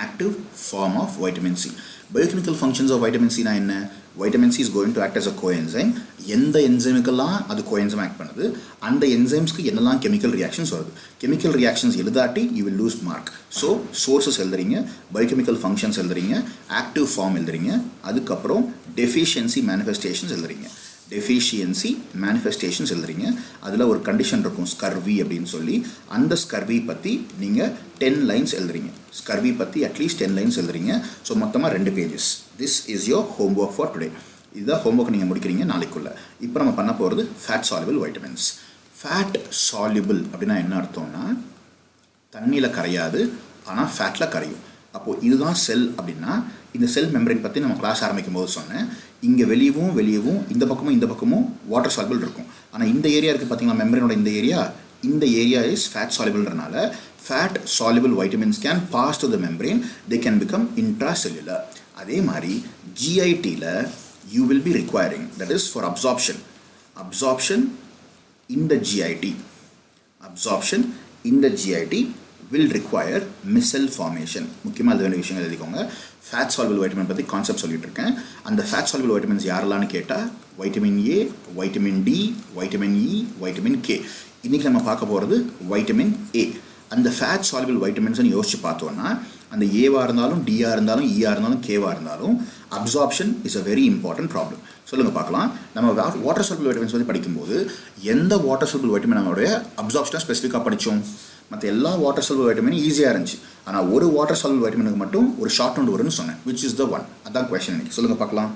Active form of vitamin C. Biochemical functions of vitamin சினா என்ன? Vitamin C is going to act as a coenzyme. எந்த என்சைமுக்கெல்லாம் அது coenzyme act பண்ணுது, அந்த என்சைம்ஸ்க்கு என்னெல்லாம் chemical reactions வருது. Chemical reactions எழுதாட்டி you will lose mark. So sources எழுதுறீங்க, பயோகெமிக்கல் ஃபங்க்ஷன்ஸ் எழுதுறீங்க, ஆக்டிவ் ஃபார்ம் எழுதுறீங்க, அதுக்கப்புறம் டெஃபிஷியன்சி மேனிஃபெஸ்டேஷன்ஸ் எழுதுறீங்க. டெஃபிஷியன்சி மேனிஃபெஸ்டேஷன்ஸ் எழுதுறீங்க. அதில் ஒரு கண்டிஷன் இருக்கும் ஸ்கர்வி அப்படின்னு சொல்லி. அந்த ஸ்கர்வி பற்றி நீங்கள் 10 lines எழுதுறீங்க. ஸ்கர்வி பற்றி அட்லீஸ்ட் 10 lines எழுதுறீங்க. ஸோ மொத்தமாக 2 pages. This is your homework for today. இதுதான் ஹோம்ஒர்க் நீங்கள் முடிக்கிறீங்க நாளைக்குள்ளே. இப்போ நம்ம பண்ண போகிறது fat soluble vitamins. Fat soluble அப்படின்னா என்ன அர்த்தம்னா தண்ணியில் கரையாது, ஆனால் ஃபேட்டில் கரையும். அப்போது இதுதான் செல் அப்படின்னா, இந்த செல் மெம்பரேன் பற்றி நம்ம கிளாஸ் ஆரம்பிக்கும் போது சொன்னேன். இங்கே வெளியவும் இந்த பக்கமும் வாட்டர் சால்யுபிள் இருக்கும். ஆனால் இந்த ஏரியா இருக்குது பார்த்தீங்களா, மெம்பரேனோட இந்த ஏரியா இஸ் ஃபேட் சால்யுபிள்ன்றனால fat soluble vitamins can pass to the membrane, they can become intracellular. அதே மாதிரி ஜிஐடியில் you will be requiring, that is for absorption in the GIT will require micelle formation. முக்கியமாக அது வேண்டிய விஷயங்கள் எழுதிக்கோங்க. ஃபேட் சால்யுபிள் வைட்டமின் பற்றி கான்செப்ட் சொல்லிட்டு இருக்கேன். அந்த ஃபேட் சால்யுபிள் வைட்டமின்ஸ் யாரெல்லாம்னு கேட்டால் vitamin A, vitamin D, vitamin E, vitamin K. இன்றைக்கி நம்ம பார்க்க போகிறது வைட்டமின் ஏ. அந்த ஃபேட் சால்யுபிள் வைட்டமின்ஸ்னு யோசிச்சு பார்த்தோன்னா அந்த ஏவாக இருந்தாலும் டிஆர் இருந்தாலும் இஆர் இருந்தாலும் கேவாக இருந்தாலும் absorption is a very important problem. சொல்லுங்கள் பார்க்கலாம். நம்ம வாட்டர் சால்யுபிள் வைட்டமின்ஸ் பற்றி படிக்கும்போது எந்த வாட்டர் சால்யுபிள் வைட்டமின் நம்மளுடைய அப்சார்ப்ஷனை ஸ்பெசிஃபிக்காக படித்தோம்? மற்ற எல்லா வாட்டர் சால்யுபிள் வைட்டமினும் ஈஸியாக இருந்துச்சு. ஆனால் ஒரு வாட்டர் சால்யுபிள் வைட்டமினுக்கு மட்டும் ஒரு ஷார்ட் நோட் வரும்னு சொன்னேன். Which is the one? அதான் கொஸ்டின் இன்னைக்கு. சொல்லுங்கள் பார்க்கலாம்.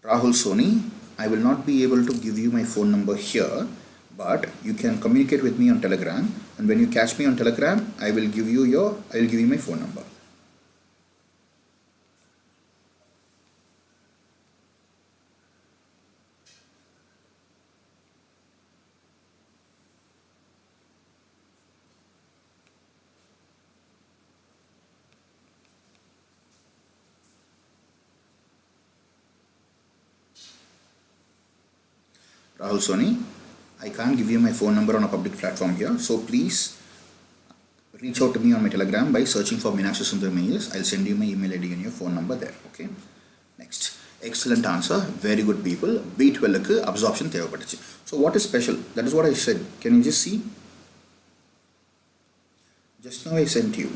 Rahul Soni, I will not be able to give you my phone number here, but you can communicate with me on Telegram, and when you catch me on Telegram, I will give you my phone number. Rahul Soni. I can't give you my phone number on a public platform here, so please reach out to me on my Telegram by searching for Meenakshi Sundaram. I'll send you my email ID and your phone number there. Okay. Next. Excellent answer. Very good people. B12 absorption thevapaduchu. So what is special? That is what I said. Can you just see? Just now I sent you.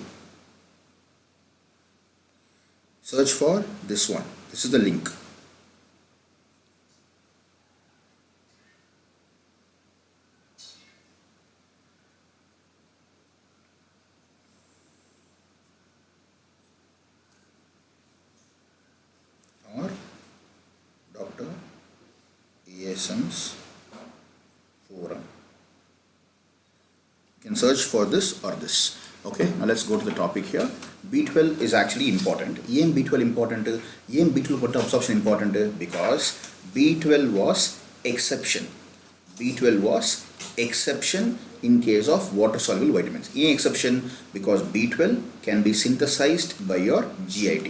Search for this one. This is the link. Or Dr. ASM's forum. You can search for this or this. Okay, now let's go to the topic here. B12 is actually important. EM B12 important. EM B12 absorption important because B12 was exception. B12 was exception in case of water soluble vitamins. EM exception because B12 can be synthesized by your GIT.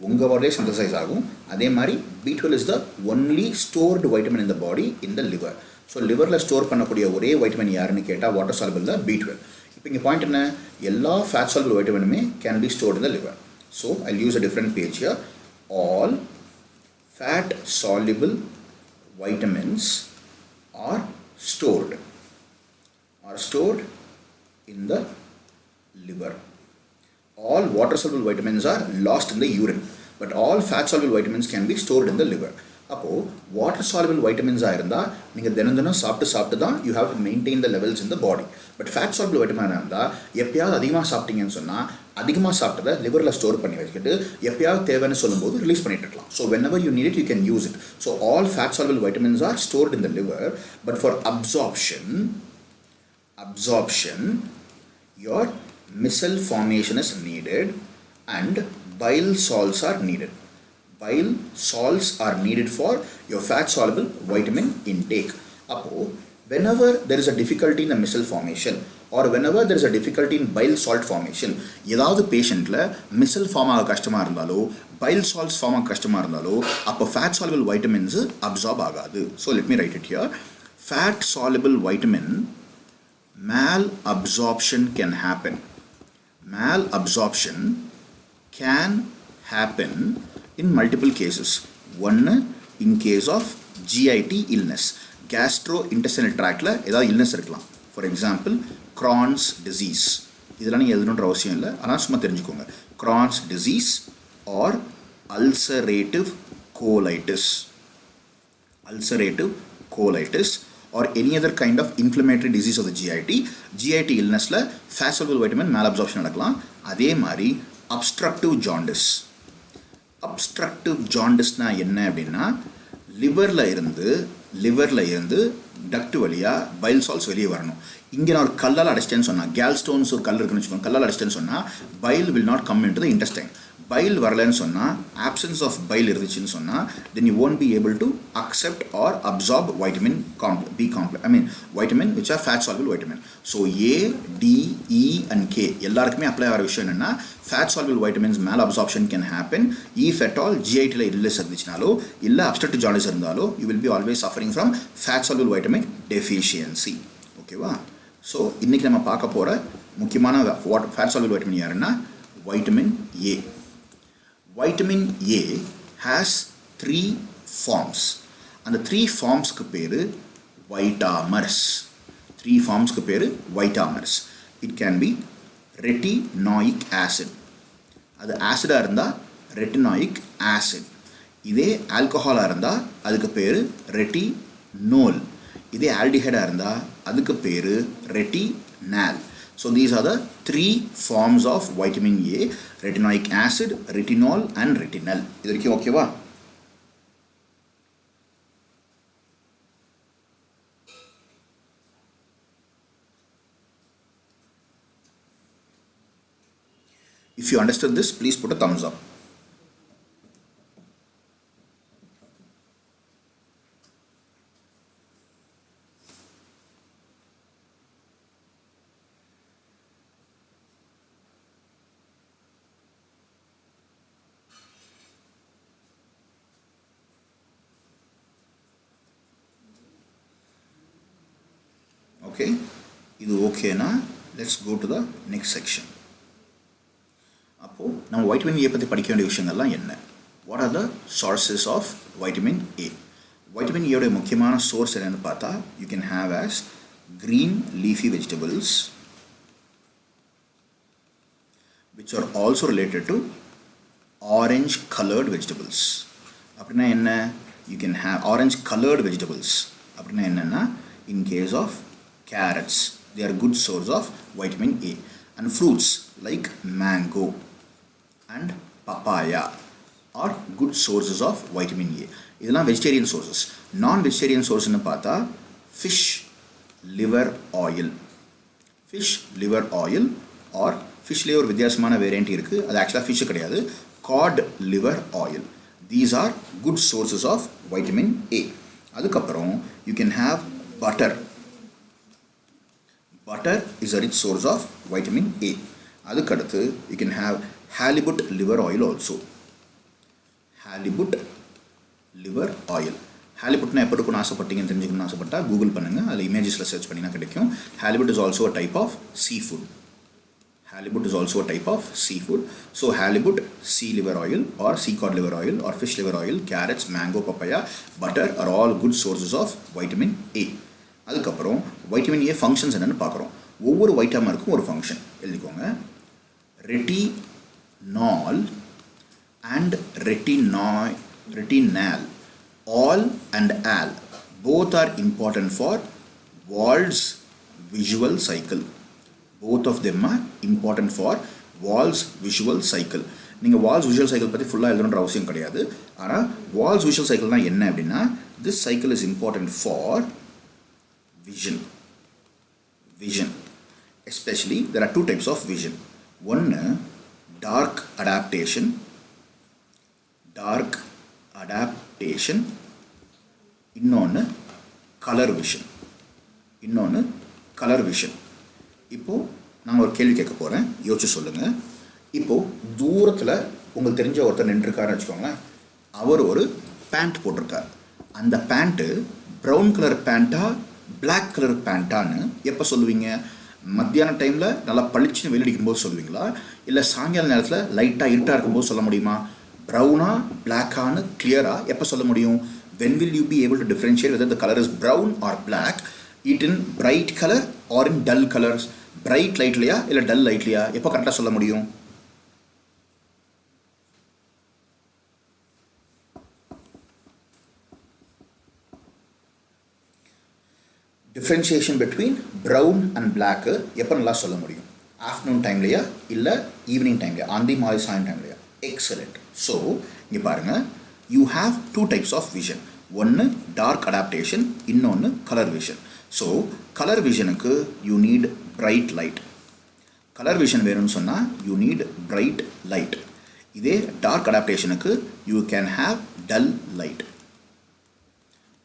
உங்க பாடியே synthesize ஆகும். அதே மாதிரி B12 is the only stored vitamin in the body in the liver. So liverல store பண்ணக்கூடிய ஒரே vitamin யாருன்னு கேட்டா வாட்டர் soluble தான் B12. இப்போ இங்க பாயிண்ட் என்ன? எல்லா fat soluble vitaminமே can be stored in the liver. So I'll use a different page here. All fat soluble vitamins are stored in the liver. All water soluble vitamins are lost in the urine, but all fat soluble vitamins can be stored in the liver. அப்போ water soluble vitamins இருந்தா நீங்க தினம் சாப்பிட்டு தான் you have to maintain the levels in the body. But fat soluble vitamin இருந்தா எப்பயாவது அதிகமா சாப்பிட்டீங்கன்னு சொன்னா அதிகமா சாப்பிட்டதை லிவர்ல ஸ்டோர் பண்ணி வச்சுக்கிட்டு எப்பயாவது தேவைன்னு சொல்லும்போது ரிலீஸ் பண்ணிட்டு இருக்கலாம். So whenever you need it you can use it. So all fat soluble vitamins are stored in the liver, but for absorption your micelle formation is needed and bile salts are needed. Bile salts are needed for your fat soluble vitamin intake. Appo whenever there is a difficulty in the micelle formation or whenever there is a difficulty in bile salt formation, ஏதாவது பேஷண்ட்ல micelle form ஆக கஷ்டமா இருந்தாலோ bile salts form ஆக கஷ்டமா இருந்தாலோ அப்போ fat soluble vitamins absorb ஆகாது. So let me write it here. Fat soluble vitamin malabsorption can happen. Malabsorption can happen in multiple cases. One, in case of GIT illness, gastrointestinal tract la edha illness irukkalam. For example, Crohn's disease. Idella neenga edunondra avasiyam illa, ana summa therinjikonga. Crohn's disease or ulcerative colitis or any other kind of inflammatory disease of the GIT illness la fat soluble vitamin malabsorption nadakalam. Adhe mari obstructive jaundice na enna அப்படினா லிவர்ல இருந்து duct வழியா file salts வெளியே வரணும். இங்க நான் ஒரு கல்லால் அடைச்சிட்டேன்னு சொன்னா, கேல் ஸ்டோன்ஸ் ஒரு கல் இருக்குன்னு வச்சுக்கோங்க, கல்லால் அடைச்சிட்டேன்னு சொன்னா file will not come into the intestine. File வரலன்னு சொன்னா, absence of bile இருந்துச்சுன்னு சொன்னா, then you won't be able to accept or absorb vitamin B complex. I mean vitamin which are fat soluble vitamin. So A, D, E and K எல்லாருக்குமே apply ஆகிற விஷயம் என்னன்னா, fat soluble vitamins malabsorption can happen if at all GIT ல illness இருந்துச்சுனாலோ இல்ல obstructive jaundice இருந்தாலோ you will be always suffering from fat soluble vitamin deficiency. ஓகேவா? So இன்னைக்கு நம்ம பார்க்க போற முக்கியமான fat soluble vitamin யாருன்னா vitamin A. Vitamin A has 3 forms. And the 3 forms ku peru vitamers. 3 forms ku peru vitamers. It can be retinoic acid. Adu acid ah irundha retinoic acid. Idhe alcohol ah irundha adukku peru retinol. Idhe aldehyde ah irundha adukku peru retinal. So these are the 3 forms of vitamin A: retinoic acid, retinol and retinal. Idhukku okay va? If you understood this, please put a thumbs up. Okay, இது ஓகேனா let's go to the next section. அப்போ நம்ம vitamin A பற்றி படிக்க வேண்டிய விஷயங்கள்லாம் என்ன? What are the sources of vitamin A? Vitamin A உடைய முக்கியமான சோர்ஸ் என்னன்னு பார்த்தா you can have as green leafy vegetables which are also related to orange colored vegetables. அப்படின்னா என்ன? You can have orange colored vegetables. அப்படின்னா என்னன்னா in case of carrots, they are good source of vitamin A. And fruits like mango and papaya are good sources of vitamin A. இதெல்லாம் vegetarian sources. Non-vegetarian source ன்னு பார்த்தா fish liver oil. Fish liver oil or fishலே ஒரு வித்தியாசமான variant இருக்கு. அது ஆக்சுவலாக fish கிடையாது. Cod liver oil. These are good sources of vitamin A. அதுக்கப்புறம் you can have butter. Butter is a rich source of vitamin A. அதுக்கடுத்து you can have halibut liver oil also. Halibut liver oil. Halibutனா எப்படி இருக்குன்னு ஆசைப்பட்டீங்கன்னு தெரிஞ்சுக்கணும்னு ஆசைப்பட்டா Google பண்ணுங்க. அதில் இமேஜஸில் search பண்ணினா கிடைக்கும். Halibut is also a type of seafood. Halibut is also a type of seafood. So halibut, sea liver oil or sea cod liver oil or fish liver oil, carrots, mango, papaya, butter are all good sources of vitamin A. அதுக்கப்புறம் vitamin A functions என்னென்னு பார்க்குறோம். ஒவ்வொரு வைட்டமினுக்கும் ஒரு function எழுதிக்கோங்க. Retinal and retinol al and ol both are important for Wald's visual cycle. Both of them are important for Wall's visual cycle. நீங்கள் Wall's visual cycle பற்றி ஃபுல்லாக எழுதணுன்ற அவசியம் கிடையாது. ஆனால் Wall's visual cycle தான் என்ன அப்படின்னா this cycle is important for vision. Especially there are two types of vision. One dark adaptation. இன்னொன்று color vision. இப்போது நான் ஒரு கேள்வி கேட்க போகிறேன், யோசிச்சு சொல்லுங்கள். இப்போது தூரத்தில் உங்களுக்கு தெரிஞ்ச ஒருத்தர் நின்றுருக்காருன்னு வச்சுக்கோங்களேன். அவர் ஒரு பேண்ட் போட்டிருக்கார். அந்த பேண்ட்டு ப்ரௌன் கலர் பேண்ட்டா பிளாக் கலர் பேண்ட்டான்னு எப்போ சொல்லுவீங்க? மத்தியான டைமில் நல்லா பளிச்சுன்னு வெளியடிக்கும்போது சொல்லுவீங்களா, இல்லை சாயங்கால நேரத்தில் லைட்டாக இருட்டாக இருக்கும்போது சொல்ல முடியுமா? ப்ரௌனா பிளாக்கான்னு கிளியராக எப்போ சொல்ல முடியும்? when will you be able to differentiate whether the color is brown or black? It in bright color or in dull colors? Bright light லையா இல்லை dull light லையா எப்போ கரெக்டாக சொல்ல முடியும்? Differentiation between brown and black எப்போ நல்லா சொல்ல முடியும்? Afternoon டைம்லையா இல்லை ஈவினிங் டைம்லையா, அந்தி மாலை சாயம் டைம்லையா? எக்ஸலண்ட். ஸோ இங்கே பாருங்கள், you have two types of vision. ஒன்று dark adaptation, இன்னொன்று color vision. ஸோ கலர் விஷனுக்கு you need bright light. Colour vision வேணும்னு சொன்னால் யூ நீட் பிரைட் லைட். இதே டார்க் அடாப்டேஷனுக்கு you can have dull light.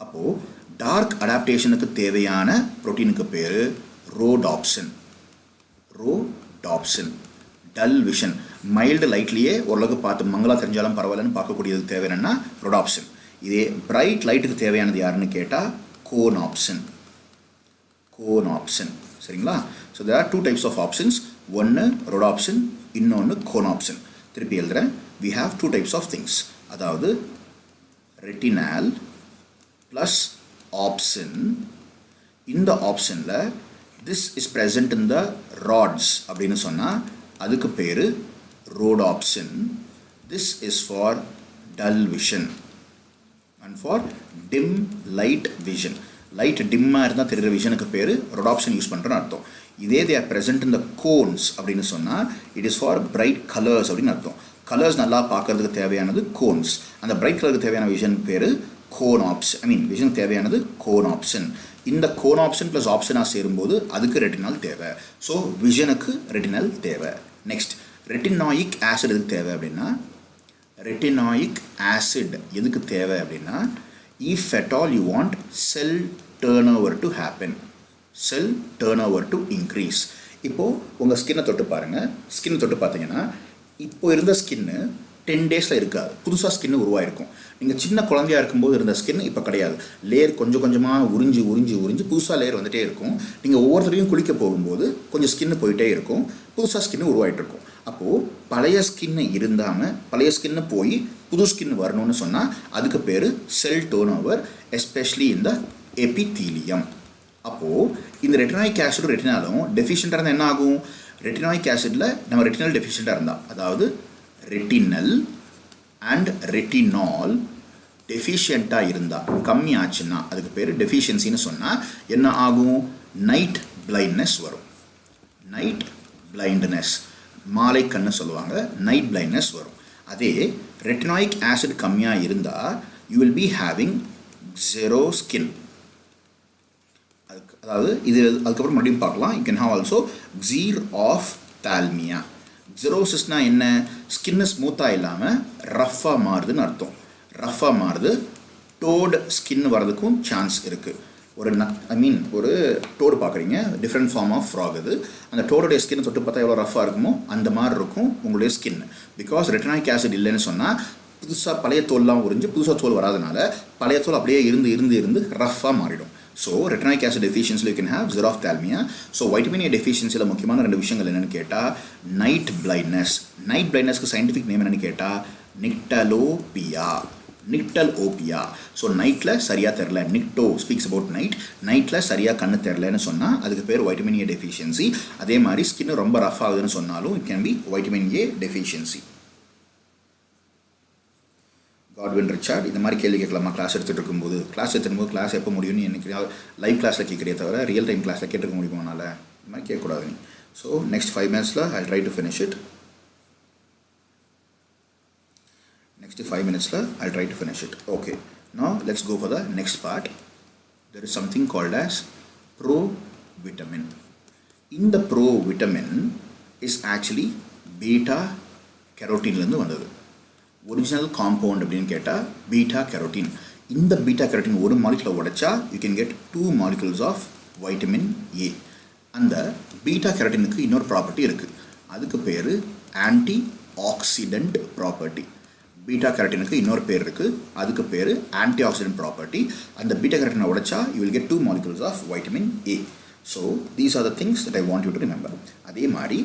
அப்போது டார்க் அடாப்டேஷனுக்கு தேவையான ப்ரோட்டீனுக்கு பேர் ரோடாப்சின். டல் விஷன் மைல்டு லைட்லேயே ஓரளவுக்கு பார்த்து மங்களா தெரிஞ்சாலும் பரவாயில்லன்னு பார்க்கக்கூடியது தேவை என்னென்னா ரோடாப்சின். இதே பிரைட் லைட்டுக்கு தேவையானது யாருன்னு கேட்டால் கோனாப்சின். சரிங்களா? So there are two types of options. ஒன்று ரோடாப்சின், இன்னொன்று கோனாப்சின். திருப்பி எழுதுகிறேன். we have two types of things. அதாவது ரெட்டினால் ப்ளஸ் ஆப்சின். இந்த ஆப்ஷனில் this is present in the rods அப்படின்னு சொன்னால் அதுக்கு பேர் ரோடாப்சின். this is for dull vision and for dim light vision. Light டிம்மாக இருந்தால் தெரிகிற விஷனுக்கு பேர் ரோடாப்சின் யூஸ் பண்ணுறேன்னு அர்த்தம். இதே they are present in the cones அப்படின்னு சொன்னால் it is for bright colours அப்படின்னு அர்த்தம். கலர்ஸ் நல்லா பார்க்கறதுக்கு தேவையானது கோன்ஸ். அந்த பிரைட் கலருக்கு தேவையான விஷன் பேர் விஷனுக்கு தேவையானது கோனாப்சின். இந்த கோனாப்சின் ப்ளஸ் ஆப்ஷனாக சேரும்போது அதுக்கு ரெட்டினால் தேவை. ஸோ விஷனுக்கு ரெட்டினால் தேவை. நெக்ஸ்ட் ரெட்டினாயிக் ஆசிட் எதுக்கு தேவை அப்படின்னா, ரெட்டினாயிக் ஆசிட் எதுக்கு தேவை அப்படின்னா, if at all you want cell turnover to happen, cell turnover to increase. இப்போது உங்கள் ஸ்கின்னை தொட்டு பாருங்கள். ஸ்கின்னை தொட்டு பார்த்தீங்கன்னா இப்போ இருந்த ஸ்கின்னு 10 டேஸில் இருக்காது, புதுசாக ஸ்கின் உருவாயிருக்கும். நீங்கள் சின்ன குழந்தையாக இருக்கும்போது இருந்த ஸ்கின் இப்போ கிடையாது. லேயர் கொஞ்சம் கொஞ்சமாக உறிஞ்சி புதுசாக லேயர் வந்துகிட்டே இருக்கும். நீங்கள் ஒவ்வொருத்தரையும் குளிக்க போகும்போது கொஞ்சம் ஸ்கின்னு போயிட்டே இருக்கும், புதுசாக ஸ்கின்னு உருவாகிட்டு இருக்கும். அப்போது பழைய ஸ்கின்னு இருந்தாமல் பழைய ஸ்கின்னு போய் புது ஸ்கின் வரணும்னு சொன்னால் அதுக்கு பேர் செல் டர்ன் ஓவர், எஸ்பெஷலி இந்த எபித்தீலியம். அப்போது இந்த ரெட்டினாயிக் ஆசிடும் ரெட்டினாலும் டெஃபிஷியண்ட்டாக இருந்தால் என்ன ஆகும்? ரெட்டினாயிக் ஆசிடில் நம்ம ரெட்டினல் டெஃபிஷியண்ட்டாக இருந்தால், அதாவது ரெட்டினல் அண்ட் ரெட்டினால் டெஃபிஷியண்ட்டாக இருந்தால், கம்மி ஆச்சுன்னா அதுக்கு பேர் டெஃபிஷியன்சின்னு சொன்னால் என்ன ஆகும்? நைட் பிளைண்ட்னஸ் வரும். நைட் பிளைண்ட்னஸ், மாலை கண்ணு சொல்லுவாங்க, நைட் பிளைண்ட்னஸ் வரும். அதே ரெட்டினாயிக் ஆசிட் கம்மியாக இருந்தால் you will be having xero skin. அதாவது இது அதுக்கப்புறம் மறுபடியும் பார்க்கலாம். You can have also xerophthalmia. ஜெரோசிஸ்னால் என்ன? ஸ்கின்னு ஸ்மூத்தாக இல்லாமல் ரஃப்பாக மாறுதுன்னு அர்த்தம். ரஃப்பாக மாறுது, டோடு ஸ்கின் வர்றதுக்கும் சான்ஸ் இருக்குது. ஒரு டோடு பார்க்குறீங்க, டிஃப்ரெண்ட் ஃபார்ம் ஆஃப் ஃப்ராக். அது அந்த டோடுடைய ஸ்கின் தொட்டு பார்த்தா எவ்வளோ ரஃப்பாக இருக்குமோ அந்த மாதிரி இருக்கும் உங்களுடைய ஸ்கின். பிகாஸ் ரெட்டினாயிக் ஆசிட் இல்லைன்னு சொன்னால் புதுசாக பழைய தோல்லாம் உறிஞ்சு புதுசாக தோல் வராதனால பழைய தோல் அப்படியே இருந்து ரஃப்பாக மாறிடும். ஸோ ரெட்டினாயிக் ஆசிட் டெஃபிஷியன்சியில் you can have xerophthalmia. So vitamin A டெஃபிஷியன்சியில் முக்கியமான 2 விஷயங்கள் என்னென்னு கேட்டால் நைட் பிளைண்ட்னஸ். நைட் பிளைண்ட்னஸ்க்கு சயின்டிஃபிக் நேம் என்னென்னு கேட்டால் நிக்டலோபியா. ஸோ நைட்டில் சரியாக தெரில, நிக்டோ ஸ்பீக்ஸ் அபவுட் நைட்டில் சரியாக கண்ணு தெரிலன்னு சொன்னால் அதுக்கு பேர் வைட்டமின் ஏ டெஃபிஷியன்சி. அதே மாதிரி ஸ்கின்னு ரொம்ப ரஃப் ஆகுதுன்னு சொன்னாலும் it can B vitamin A deficiency. Godwin Richard இந்த மாதிரி கேள்வி கேட்கலாமா கிளாஸ் எடுத்துகிட்டு இருக்கும்போது? கிளாஸ் எப்போ முடியும்னு எனக்கு லைவ் கிளாஸில் கேட்குறே தவிர ரியல் டைம் கிளாஸில் கேட்டுக்க முடியுமானால இந்த மாதிரி கேட்கக்கூடாது. ஸோ நெக்ஸ்ட் 5 minutesல I try to finish it. Next 5 minutesல I'll try to finish it. Okay. Now let's go for the next part. There is something called as provitamin. In the provitamin is actually beta carotene ல வந்தது. Original compound அப்படின்னு கேட்டால் beta carotene. இந்த beta carotene ஒரு மாலிகுலை உடைச்சா you can get 2 molecules of vitamin A. அந்த beta கெரோட்டினுக்கு இன்னொரு ப்ராப்பர்ட்டி இருக்குது, அதுக்கு பேர் ஆன்டி ஆக்சிடென்ட் ப்ராப்பர்ட்டி. பீட்டா கெரோட்டினுக்கு இன்னொரு பேர் இருக்குது, அதுக்கு பேர் ஆன்டி ஆக்சிடென்ட் ப்ராப்பர்ட்டி. அந்த பீட்டா கெரோட்டினை உடைச்சா you will get 2 molecules of vitamin A. So these are the things that I want you to remember. அதே மாதிரி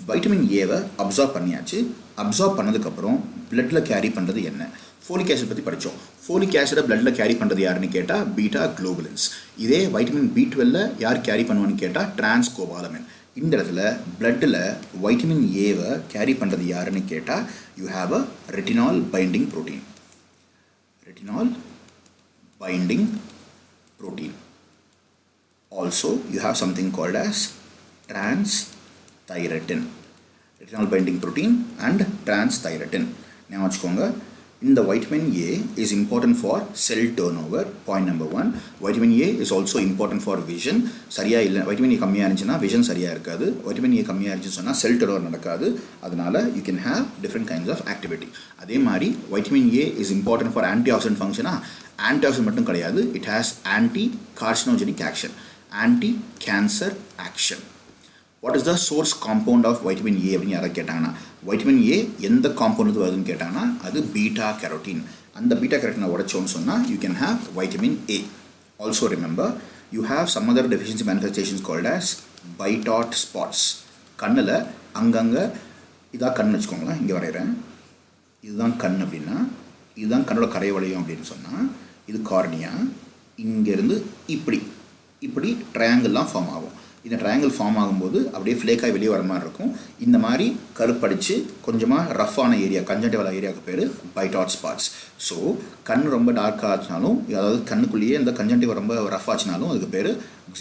வைட்டமின் ஏவை அப்சார்ப் பண்ணியாச்சு. அப்சார்ப் பண்ணதுக்கப்புறம் பிளட்டில் கேரி பண்ணுறது என்ன? ஃபோலிக் ஆசிட் பற்றி படித்தோம். ஃபோலிக் ஆசிடை பிளட்டில் கேரி பண்ணுறது யாருன்னு கேட்டால் பீட்டா குளோபுலின்ஸ். இதே வைட்டமின் B12 யார் கேரி பண்ணுவான்னு கேட்டால் டிரான்ஸ்கோபாலமின். இந்த இடத்துல பிளட்டில் வைட்டமின் ஏவை கேரி பண்ணுறது யாருன்னு கேட்டால் you have a retinal binding protein. Retinal binding protein. Also you have something called as transthyretin. Retinol binding protein and transthyretin. Now வச்சுக்கோங்க, இந்த vitamin A is important for cell turnover. Point number 1. Vitamin A is also important for vision. சரியா இல்லை, vitamin A கம்மியாக இருந்துச்சுன்னா vision சரியாக இருக்காது. vitamin A கம்மியாக இருந்துச்சுன்னு சொன்னால் செல் டர்னோவர் நடக்காது. அதனால you can have different kinds of activity. அதே மாதிரி vitamin A is important for antioxidant function. Antioxidant மட்டும் கிடையாது, it has anti-carcinogenic action, anti-cancer action. What is the source compound of vitamin A அப்படின்னு யாராவது கேட்டாங்கன்னா, வைட்டமின் ஏ எந்த compound வருதுன்னு கேட்டாங்கன்னா அது பீட்டா கெரோட்டின். அந்த பீட்டா கெரோட்டினை உடைச்சோன்னு சொன்னால் you can have vitamin A. Also remember you have some other deficiency manifestations called as bite spots. கண்ணில் அங்கங்கே இதாக கண் வச்சுக்கோங்களேன், இங்கே வரைகிறேன், இதுதான் கண் அப்படின்னா இதுதான் கண்ணோட கரை வளையம் அப்படின்னு சொன்னால் இது கார்னியா. இங்கேருந்து இப்படி ட்ரையாங்கிள்லாம் ஃபார்ம் ஆகும். இந்த ட்ரையாங்கிள் ஃபார்ம் ஆகும்போது அப்படியே ஃப்ளேக்காக வெளியே வர மாதிரி இருக்கும். இந்த மாதிரி கருப்படிச்சு கொஞ்சமாக ரஃப்பான ஏரியா, கன்ஜன்டிவல் ஏரியாவுக்கு பேர் பைட் ஸ்பாட்ஸ். ஸோ கண் ரொம்ப டார்க்காக ஆச்சுனாலும், அதாவது கண்ணுக்குள்ளேயே இந்த கன்ஜன்டிவல் ரொம்ப ரஃப் ஆச்சுனாலும் அதுக்கு பேர்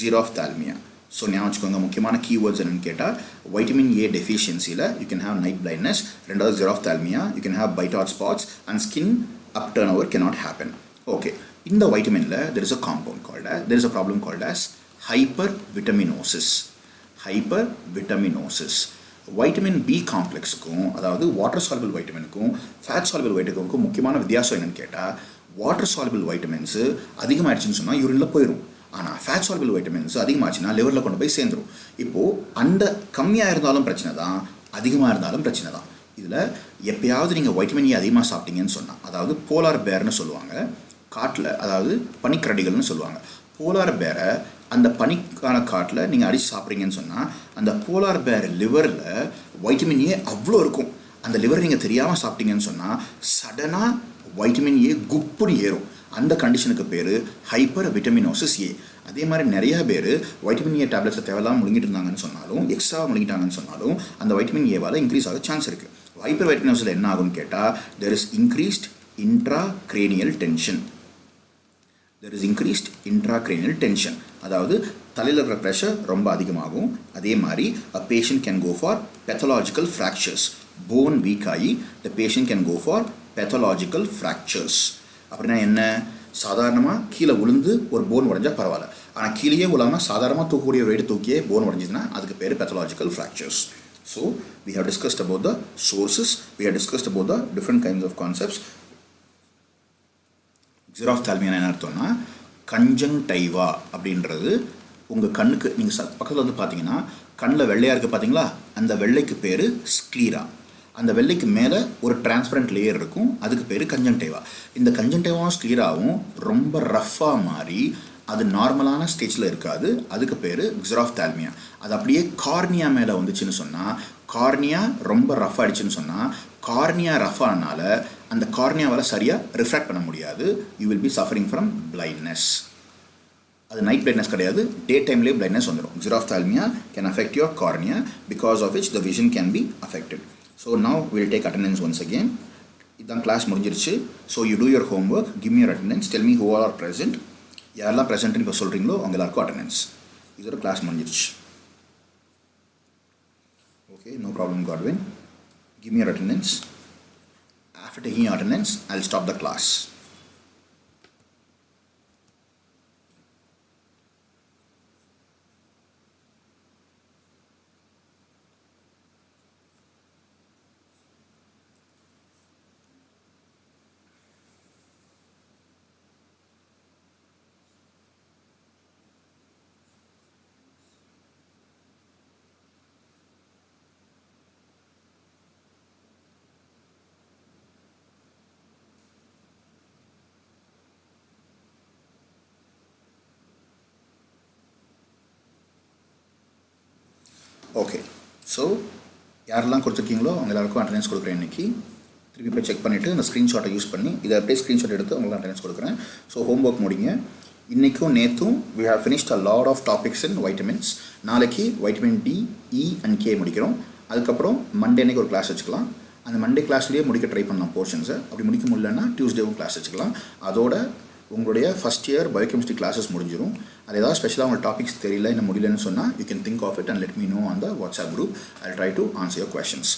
ஜீரோஃப்தால்மியா. ஸோ ஞாபகம் வச்சுக்கோங்க, முக்கியமான கீவேர்ட்ஸ் என்னன்னு கேட்டால் வைட்டமின் ஏ டெஃபிஷியன்சியில் you can have night blindness, ரெண்டாவது xerophthalmia, you can have Bitot's spots and skin up turn over cannot happen. Okay, இந்த வைட்டமினில் there is a compound called as, there is a problem called as hypervitaminosis. Vitamin B காம்ப்ளெக்ஸுக்கும் அதாவது water soluble வைட்டமினுக்கும் fat soluble வைட்டமினுக்கும் முக்கியமான வித்தியாசம் என்னன்னு கேட்டால், வாட்டர் சால்பிள் வைட்டமின்ஸு அதிகமாகிடுச்சுன்னு சொன்னால் யூரினில் போயிடும். ஆனால் ஃபேட் சால்பிள் வைட்டமின்ஸ் அதிகமாச்சுன்னா லிவரில் கொண்டு போய் சேர்ந்துடும். இப்போது அந்த கம்மியாக இருந்தாலும் பிரச்சனை தான், அதிகமாக இருந்தாலும் பிரச்சனை தான். இதில் எப்பயாவது நீங்கள் வைட்டமின் ஏ அதிகமாக சாப்பிட்டீங்கன்னு சொன்னால், அதாவது போலார் பேர்னு சொல்லுவாங்க, காட்டில் அதாவது பனிக்கரடிகள்னு சொல்லுவாங்க. போலார் பேரை அந்த பனிக்கான காட்டில் நீங்கள் அடித்து சாப்பிட்றீங்கன்னு சொன்னால் அந்த போலார் பேர் லிவரில் வைட்டமின் ஏ அவ்வளோ இருக்கும். அந்த லிவர் நீங்கள் தெரியாமல் சாப்பிட்டீங்கன்னு சொன்னால் சடனாக வைட்டமின் ஏ குப்புன்னு ஏறும். அந்த கண்டிஷனுக்கு பேர் ஹைப்பர் விட்டமினோசிஸ் ஏ. அதே மாதிரி நிறையா பேர் வைட்டமின் ஏ டேப்லெட்ஸை தேவையில்லாமல் முழுங்கிட்டு இருந்தாங்கன்னு சொன்னாலும், எக்ஸ்ட்ரா முழுங்கிட்டாங்கன்னு சொன்னாலும் அந்த வைட்டமின் ஏவால் இன்க்ரீஸ் ஆக சான்ஸ் இருக்குது. ஹைப்பர் விட்டமினோசிஸில் என்ன ஆகும்னு கேட்டால் there is increased intracranial tension. அதாவது தலையில் இருக்கிற ப்ரெஷர் ரொம்ப அதிகமாகும். அதே மாதிரி a patient can go for pathological fractures. Phone week ஆகி the patient can go for pathological fractures. அப்படின்னா என்ன? சாதாரணமாக கீழே விழுந்து ஒரு போன் உடைஞ்சால் பரவாயில்ல, ஆனால் கீழே விழாமல் சாதாரணமாக தூக்கக்கூடிய வெயிட் தூக்கியே போன் உடைஞ்சிதுன்னா அதுக்கு பேர் pathological fractures. So we have discussed about the sources, we have discussed about the different kinds of concepts. ஜிராஃப்தால்மியா என்ன அர்த்தம்னா, கன்ஜங்டைவா அப்படின்றது உங்கள் கண்ணுக்கு நீங்கள் பக்கத்தில் வந்து பார்த்தீங்கன்னா கண்ணில் வெள்ளையாக இருக்குது பார்த்தீங்களா, அந்த வெள்ளைக்கு பேர் ஸ்க்ளீரா. அந்த வெள்ளைக்கு மேலே ஒரு டிரான்ஸ்பரண்ட் லேயர் இருக்கும், அதுக்கு பேர் கன்ஜங்டைவா. இந்த கன்ஜங்டைவாவும் ஸ்க்ளீராவும் ரொம்ப ரஃப்பாக மாறி அது நார்மலான ஸ்டேஜில் இருக்காது, அதுக்கு பேர் ஜிராஃப்தால்மியா. அது அப்படியே கார்னியா மேலே வந்துச்சுன்னு சொன்னால், கார்னியா ரொம்ப ரஃப் ஆகிடுச்சுன்னு சொன்னால், கார்னியா ரஃப் ஆனால அந்த கார்னியாவால் சரியாக ரிஃப்ராக்ட் பண்ண முடியாது. You will be suffering from blindness. அது நைட் பிளைண்ட்னஸ் கிடையாது, டே டைம்லேயே பிளைண்ட்னஸ் வந்துடும். Xerophthalmia can affect your cornea, because of which the vision can be affected. So now will take attendance once again. இதுதான் class முடிஞ்சிருச்சு. So you do your homework, give me your attendance, tell me who are present. யாரெல்லாம் ப்ரெசென்ட்னு இப்போ சொல்கிறீங்களோ அவங்க எல்லாருக்கும் attendance. இதோட class முடிஞ்சிருச்சு. Okay, no problem Godwin. Give me your attendance. After taking your attendance, I'll stop the class. Okay, so யாரெல்லாம் கொடுத்துருக்கீங்களோ அவங்க எல்லாருக்கும் அட்டெண்டன்ஸ் கொடுக்குறேன். இன்றைக்கி திருப்பி போய் செக் பண்ணிவிட்டு அந்த ஸ்க்ரீன்ஷாட்டை யூஸ் பண்ணி இதை அப்படியே ஸ்க்ரீன்ஷாட் எடுத்து அவங்களுக்கு அட்டெண்டன்ஸ் கொடுக்குறேன். ஸோ ஹோம் ஒர்க் முடிங்க. இன்றைக்கும் நேற்றும் we have finished a lot of topics in vitamins. நாளைக்கு vitamin D, E and K முடிக்கிறோம். அதுக்கப்புறம் மண்டே அன்றைக்கி ஒரு கிளாஸ் வச்சுக்கலாம். அந்த மண்டே கிளாஸ்லேயே முடிக்க ட்ரை பண்ணலாம் போர்ஷன்ஸை. அப்படி முடிக்க முடியலன்னா டியூஸ்டேவும் கிளாஸ் வச்சுக்கலாம். அதோட உங்களுடைய ஃபஸ்ட் இயர் பயோகெமிஸ்ட்ரி கிளாஸஸ் முடிஞ்சிடும். அது ஏதாவது ஸ்பெஷலாக உங்களுக்கு டாபிக்ஸ் தெரியல, இன்னும் முடியலன்னு சொன்னால் you can think of it and let me know on the WhatsApp group. I try to answer your questions.